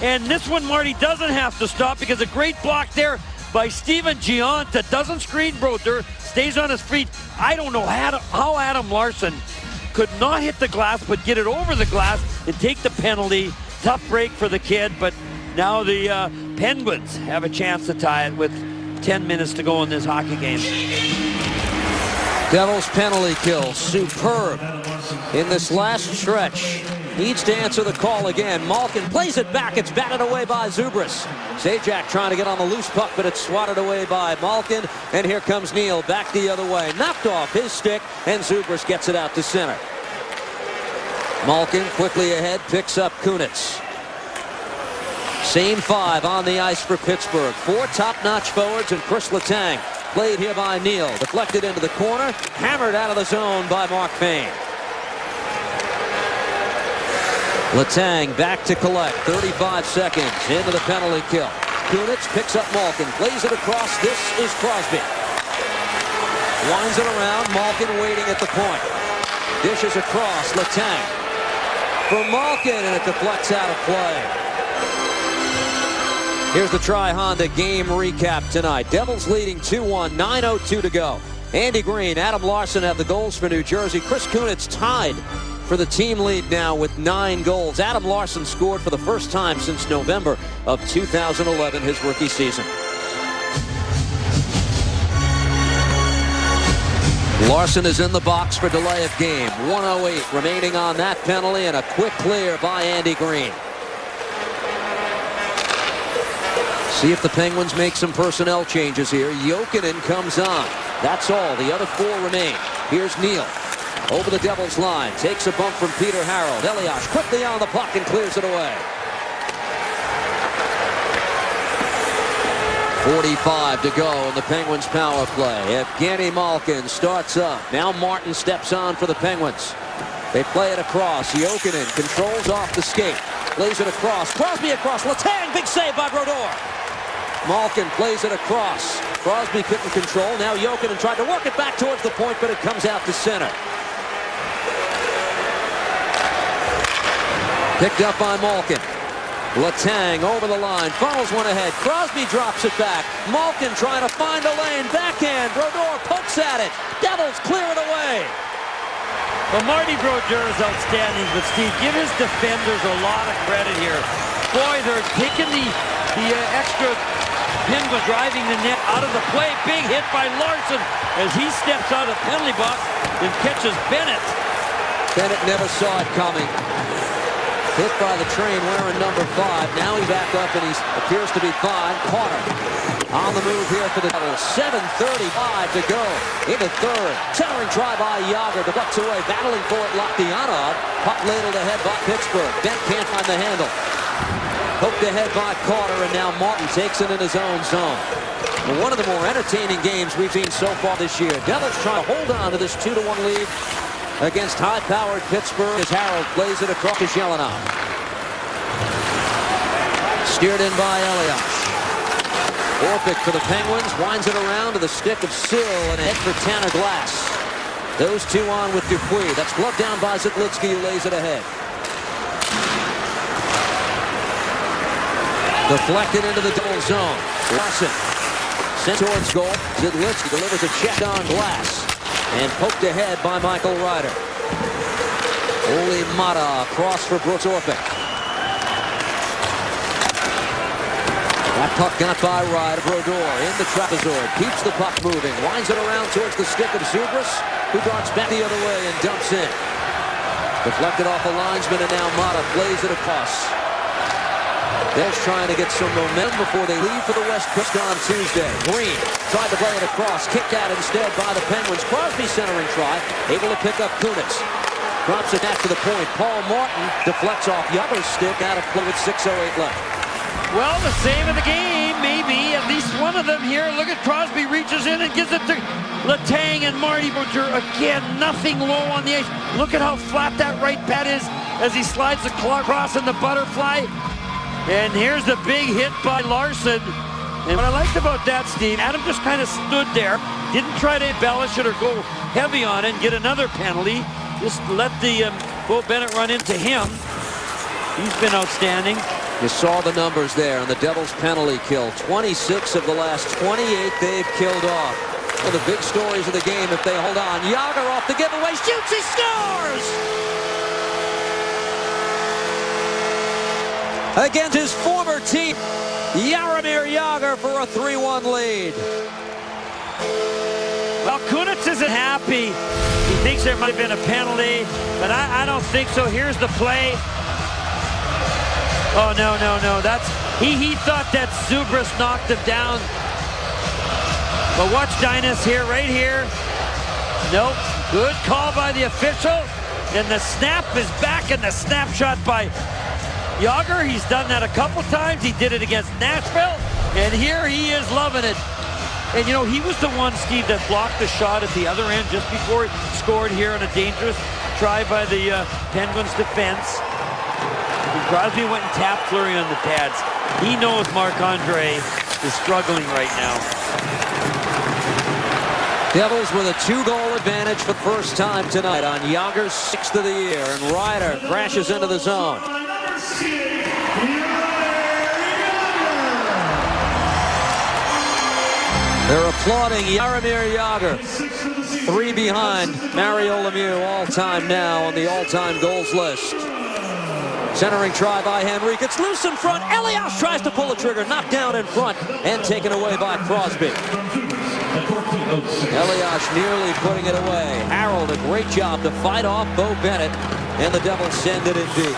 And this one Marty doesn't have to stop because a great block there by Steven Giant doesn't screen Brodeur. Stays on his feet. I don't know how Adam Larsson could not hit the glass but get it over the glass and take the penalty. Tough break for the kid, but now the Penguins have a chance to tie it with 10 minutes to go in this hockey game.
Devils penalty kill, superb in this last stretch. Needs to answer the call again. Malkin plays it back. It's batted away by Zubris. Zajac trying to get on the loose puck, but it's swatted away by Malkin. And here comes Neal back the other way. Knocked off his stick, and Zubris gets it out to center. Malkin quickly ahead, picks up Kunitz. Same 5 on the ice for Pittsburgh. 4 top-notch forwards and Chris Letang. Played here by Neal. Deflected into the corner. Hammered out of the zone by Mark Fayne. Letang back to collect. 35 seconds into the penalty kill. Kunitz picks up Malkin. Plays it across. This is Crosby. Winds it around. Malkin waiting at the point. Dishes across. Letang for Malkin, and it deflects out of play. Here's the Tri-Honda game recap tonight. Devils leading 2-1, 9:02 to go. Andy Green, Adam Larsson have the goals for New Jersey. Chris Kunitz tied for the team lead now with 9 goals. Adam Larsson scored for the first time since November of 2011, his rookie season. Larsson is in the box for delay of game. 1:08 remaining on that penalty, and a quick clear by Andy Green. See if the Penguins make some personnel changes here. Jokinen comes on. That's all. The other 4 remain. Here's Neal. Over the Devils line. Takes a bump from Peter Harold. Elias quickly on the puck and clears it away. 45 to go in the Penguins power play. Evgeny Malkin starts up. Now Martin steps on for the Penguins. They play it across. Jokinen controls off the skate. Plays it across. Crosby across. Letang. Big save by Brodeur. Malkin plays it across. Crosby couldn't control. Now Jokinen tried to work it back towards the point, but it comes out to center. Picked up by Malkin. Letang over the line. Funnels one ahead. Crosby drops it back. Malkin trying to find a lane. Backhand. Brodeur pokes at it. Devils clear it away.
Well, Marty Brodeur is outstanding, but Steve, give his defenders a lot of credit here. Boy, they're taking the extra Penguin driving the net out of the play. Big hit by Larsson as he steps out of the penalty box and catches Bennett.
Bennett never saw it coming. Hit by the train wearing number 5. Now he's back up and he appears to be fine. Carter on the move here for the Devils. 7:35 to go in the third. Centering try by Yager. The Bucks away. Battling for it. Laktianov. Puck ladled ahead by Pittsburgh. Bent can't find the handle. Poked ahead by Carter, and now Martin takes it in his own zone. Well, one of the more entertaining games we've seen so far this year. Devils trying to hold on to this 2-1 lead against high-powered Pittsburgh as Harold plays it across to Shelanov. Steered in by Elias. Orpik for the Penguins, winds it around to the stick of Sill and a head for Tanner Glass. Those 2 on with Dupuis. That's gloved down by Zetlicki, who lays it ahead. Deflected into the double zone. Larsson sent towards goal. Zetlicki delivers a check on Glass. And poked ahead by Michael Ryder. Ole Mata across for Brooks Orpik. That puck got by Ryder. Brodeur in the trapezoid. Keeps the puck moving. Winds it around towards the stick of Zubris, who darts back the other way and dumps in. Deflected off the linesman, and now Mata plays it across. Devils trying to get some momentum before they leave for the West Coast on Tuesday. Green tried to play it across, kicked out instead by the Penguins. Crosby centering try, able to pick up Kunitz. Drops it back to the point. Paul Martin deflects off Yager's stick out of play with 6:08 left.
Well, the save of the game, maybe. At least one of them here. Look at Crosby reaches in and gives it to Letang and Marty Brodeur. Again, nothing low on the ice. Look at how flat that right pad is as he slides the cross in the butterfly. And here's the big hit by Larson. And what I liked about that, Steve, Adam just kind of stood there, didn't try to embellish it or go heavy on it and get another penalty. Just let the Bo Bennett run into him. He's been outstanding.
You saw the numbers there on the Devils penalty kill. 26 of the last 28 they've killed off. One of the big stories of the game if they hold on. Yager off the giveaway, shoots, he scores! Against his former team, Jaromir Jagr for a 3-1 lead.
Well, Kunitz isn't happy. He thinks there might have been a penalty, but I don't think so. Here's the play. Oh, no. That's he thought that Zubras knocked him down. But watch Dinas here, right here. Nope. Good call by the official. And the snap is back, and the snapshot by Jagr. He's done that a couple times. He did it against Nashville, and here he is loving it. And, you know, he was the one, Steve, that blocked the shot at the other end just before he scored here on a dangerous try by the Penguins defense. And Crosby went and tapped Fleury on the pads. He knows Marc-Andre is struggling right now.
Devils with a 2-goal advantage for the first time tonight on Jager's 6th of the year. And Ryder crashes into the zone. They're applauding Jaromir Jagr. 3 behind Mario Lemieux, all-time now on the all-time goals list. Centering try by Henrique. It's loose in front. Elias tries to pull the trigger. Knocked down in front and taken away by Crosby. Elias nearly putting it away. Harold, a great job to fight off Bo Bennett. And the Devils send it in deep.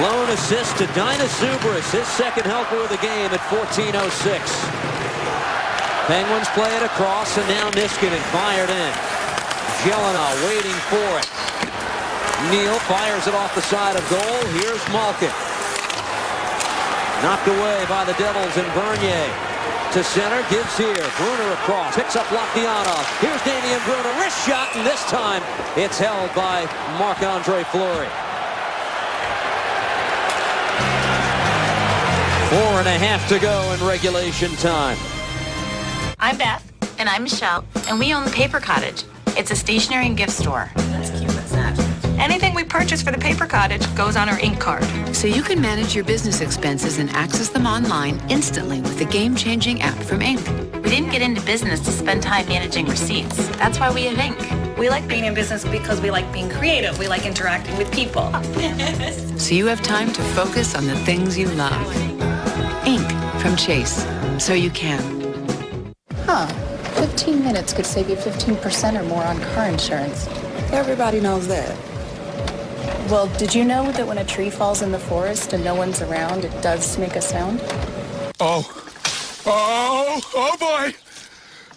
Lone assist to Dinas Zubras, his second helper of the game at 14:06. Penguins play it across, and now Niskanen fired in. Jelena waiting for it. Neal fires it off the side of goal. Here's Malkin. Knocked away by the Devils, and Bernier to center, gives here. Bruner across, picks up Lokdianov. Here's Damian Bruner, wrist shot, and this time it's held by Marc-Andre Fleury. 4.5 to go in regulation time.
I'm Beth. And I'm Michelle. And we own the Paper Cottage. It's a stationery and gift store. That's cute. What's that? Anything we purchase for the Paper Cottage goes on our ink card.
So you can manage your business expenses and access them online instantly with the game-changing app from Ink.
We didn't get into business to spend time managing receipts. That's why we have Ink.
We like being in business because we like being creative. We like interacting with people.
So you have time to focus on the things you love. Ink from Chase. So you can.
Huh. 15 minutes could save you 15% or more on car insurance. Everybody knows that. Well, did you know that when a tree falls in the forest and no one's around, it does make a sound?
Oh boy!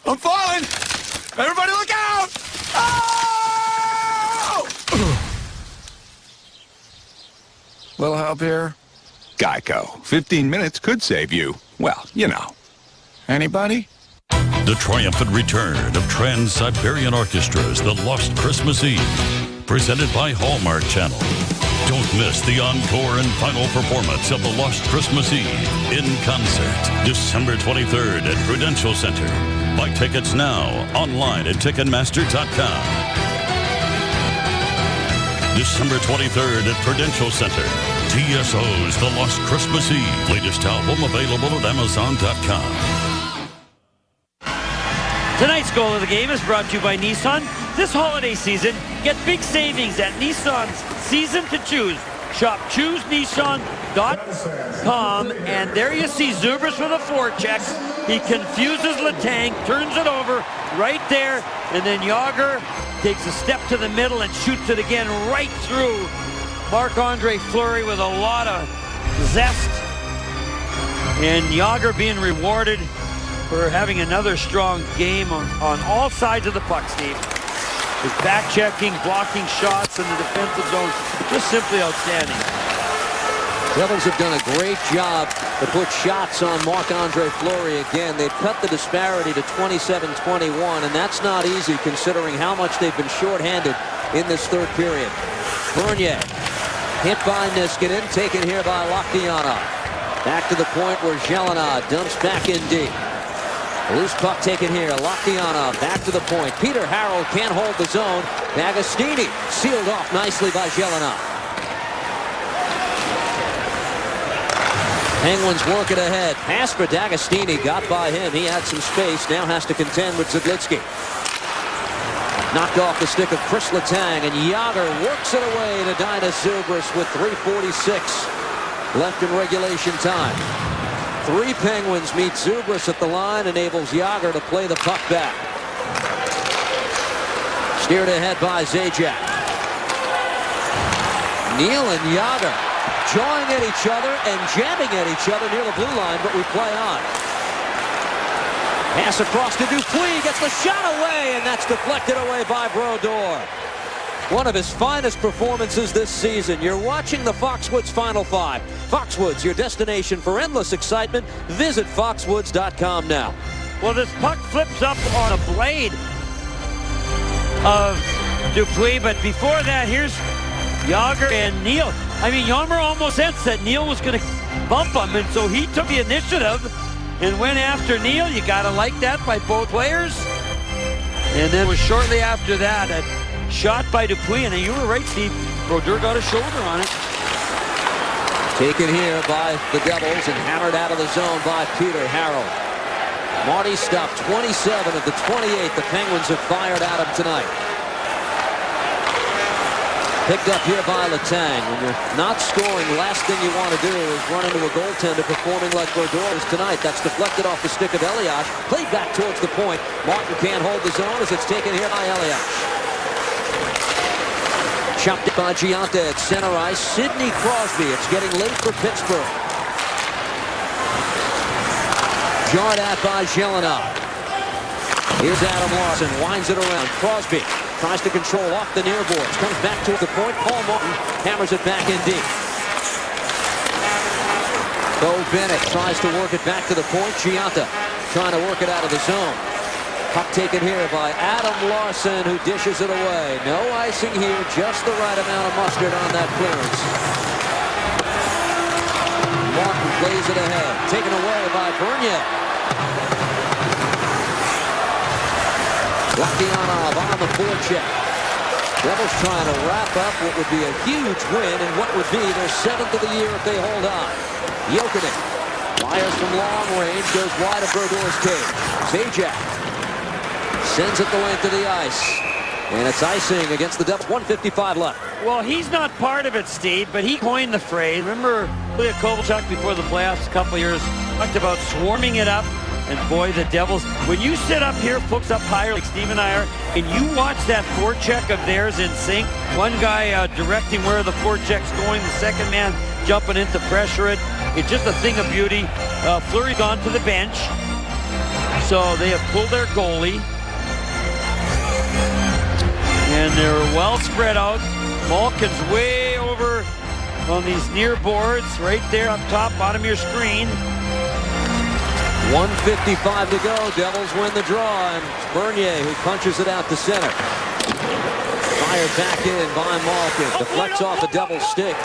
I'm falling! Everybody look out! Oh!
Little help here?
Geico. 15 minutes could save you, well, you know.
Anybody?
The triumphant return of Trans-Siberian Orchestra's The Lost Christmas Eve, presented by Hallmark Channel. Don't miss the encore and final performance of The Lost Christmas Eve in concert, December 23rd at Prudential Center. Buy tickets now online at Ticketmaster.com. December 23rd at Prudential Center. TSO's The Lost Christmas Eve. Latest album available at Amazon.com.
Tonight's goal of the game is brought to you by Nissan. This holiday season, get big savings at Nissan's Season to Choose. Shop ChooseNissan.com, and there you see Zubras with a forecheck. He confuses Letang, turns it over right there, and then Jagr takes a step to the middle and shoots it again right through Marc-Andre Fleury with a lot of zest. And Yager being rewarded for having another strong game on all sides of the puck, Steve. His back-checking, blocking shots in the defensive zone, just simply outstanding.
Devils have done a great job to put shots on Marc-Andre Fleury again. They've cut the disparity to 27-21, and that's not easy considering how much they've been shorthanded in this third period. Bernier hit by Niskanen, taken here by Lockdiana. Back to the point where Jelena dumps back in deep. Loose puck taken here. Lockdiana back to the point. Peter Harold can't hold the zone. D'Agostini sealed off nicely by Jelena. Penguins work it ahead. Pass for D'Agostini. Got by him. He had some space. Now has to contend with Zidlitsky. Knocked off the stick of Chris Letang, and Yager works it away to Dinah Zubris with 3:46 left in regulation time. 3 Penguins meet Zubris at the line, enables Yager to play the puck back. Steered ahead by Zajac. Neal and Yager jawing at each other and jabbing at each other near the blue line, but we play on. Pass across to Dupuis, gets the shot away, and that's deflected away by Brodeur. One of his finest performances this season. You're watching the Foxwoods Final Five. Foxwoods, your destination for endless excitement. Visit foxwoods.com now.
Well, this puck flips up on a blade of Dupuis, but before that, here's Yager and Neal. I mean, Yarmer almost sensed that Neal was going to bump him, and so he took the initiative and went after Neal. You got to like that by both players. And then it was shortly after that a shot by Dupuis, and you were right, Steve. Brodeur got a shoulder on it.
Taken here by the Devils and hammered out of the zone by Peter Harold. Marty stopped 27 of the 28 the Penguins have fired at him tonight. Picked up here by Letang. When you're not scoring, last thing you want to do is run into a goaltender performing like Brodeur is tonight. That's deflected off the stick of Elias. Played back towards the point. Martin can't hold the zone as it's taken here by Elias. Chopped it by Giunta at center ice. Sidney Crosby. It's getting late for Pittsburgh. Jarred at by Jelena. Here's Adam Larson. Winds it around. Crosby tries to control off the near boards. Comes back to the point. Paul Martin hammers it back in deep. Bo Bennett tries to work it back to the point. Giunta trying to work it out of the zone. Puck taken here by Adam Larson, who dishes it away. No icing here, just the right amount of mustard on that clearance. Martin plays it ahead. Taken away by Bernier. Lockdiana on the forecheck. Devils trying to wrap up what would be a huge win and what would be their 7th of the year if they hold on. Jokinen fires from long range, goes wide of Brodeur's cage. Zajac sends it the length of the ice. And it's icing against the Devils. 1:55 left.
Well, he's not part of it, Steve, but he coined the phrase. Remember Ilya Kovalchuk before the playoffs a couple of years talked about swarming it up. And boy, the Devils, when you sit up here, folks up higher like Steve and I are, and you watch that forecheck of theirs in sync, one guy directing where the forecheck's going, the second man jumping in to pressure it. It's just a thing of beauty. Fleury gone to the bench, so they have pulled their goalie. And they're well spread out. Malkin's way over on these near boards, right there up top, bottom of your screen.
1:55 to go. Devils win the draw, and Bernier who punches it out to center. Fired back in by Malkin. Deflects off the Devils stick.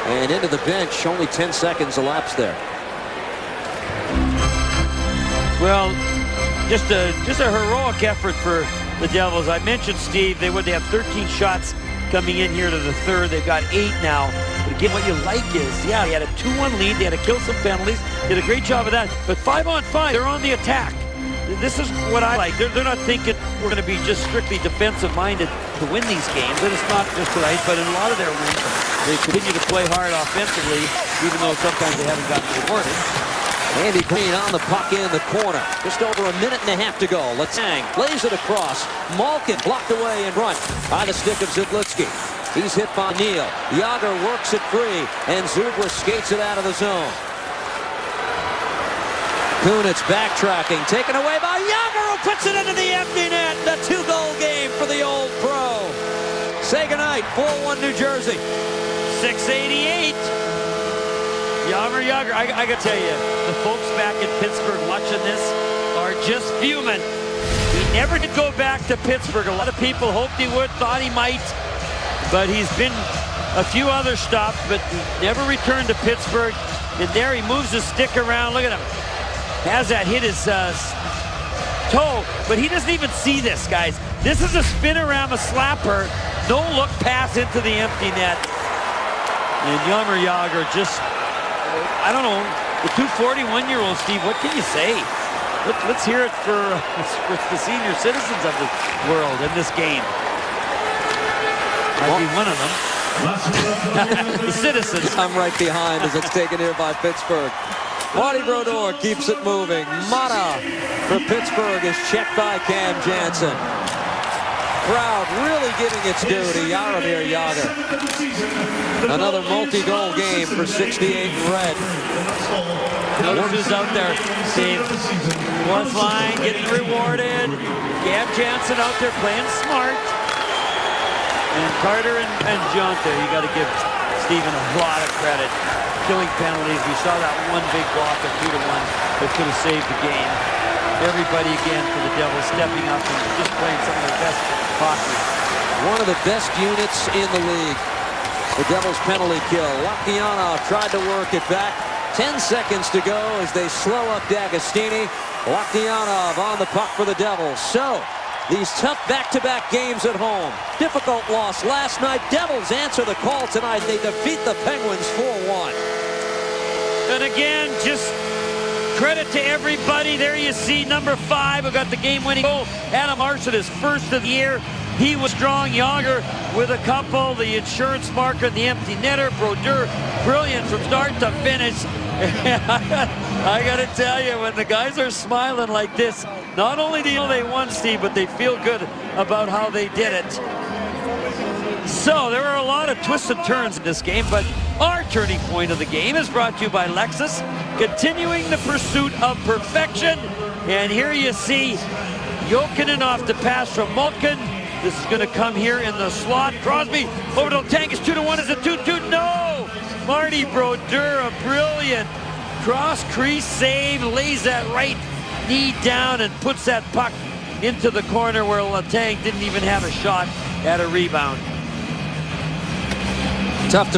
And into the bench. Only 10 seconds elapsed there.
Well, just a heroic effort for the Devils. I mentioned, Steve, they would have 13 shots coming in here to the third. They've got 8 now. But again, what you like is, yeah, they had a 2-1 lead. They had to kill some penalties. Did a great job of that. But 5-on-5, they're on the attack. This is what I like. They're not thinking we're going to be just strictly defensive-minded to win these games. And it's not just right, but in a lot of their wins, they continue to play hard offensively, even though sometimes they haven't gotten rewarded.
Andy Green on the puck in the corner. Just over a minute and a half to go. Letang plays it across. Malkin blocked away in front by the stick of Zidlitsky. He's hit by Neal. Yager works it free, and Zubris skates it out of the zone. Kunitz backtracking, taken away by Yager, who puts it into the empty net. The 2-goal game for the old pro. Say goodnight, 4-1 New Jersey.
688. Yager. I got to tell you, the folks back in Pittsburgh watching this are just fuming. He never did go back to Pittsburgh. A lot of people hoped he would, thought he might, but he's been a few other stops, but he never returned to Pittsburgh. And there he moves his stick around. Look at him. Has that hit his toe, but he doesn't even see this, guys. This is a spin-a-rama slapper. No look pass into the empty net. And Jaromir Jagr just, I don't know, the 241-year-old, Steve, what can you say? Let's hear it for the senior citizens of the world in this game. I'd be one of them. The citizens.
I'm right behind as it's taken here by Pittsburgh. Marty Brodeur keeps it moving. Mata for Pittsburgh is checked by Cam Janssen. Crowd really giving its due to Jaromir Jagr. Another multi-goal game for 68 in red.
Notice who's out there, Steve. Fourth line getting rewarded. Cam Janssen out there playing smart. And Carter and Jonta, you got to give Steven a lot of credit. Killing penalties. We saw that one big block of 2-1 that could have saved the game. Everybody again for the Devils stepping up and just playing some of their best hockey.
One of the best units in the league. The Devils penalty kill. Lakyanov tried to work it back. 10 seconds to go as they slow up D'Agostini. Lakyanov on the puck for the Devils. So, these tough back-to-back games at home. Difficult loss last night. Devils answer the call tonight. They defeat the Penguins 4-1.
And again, just credit to everybody. There you see number 5 who got the game-winning goal. Adam Arson, his first of the year. He was strong. Jagr with a couple. The insurance marker, the empty netter. Brodeur, brilliant from start to finish. I got to tell you, when the guys are smiling like this, not only do you know they won, Steve, but they feel good about how they did it. So there are a lot of twists and turns in this game, but our turning point of the game is brought to you by Lexus, continuing the pursuit of perfection. And here you see Jokinen off the pass from Malkin. This is going to come here in the slot. Crosby over to the tank. It's 2-1. Is it 2-2? No! Marty Brodeur, a brilliant cross-crease save, lays that right knee down and puts that puck into the corner where Letang didn't even have a shot at a rebound.
Tough to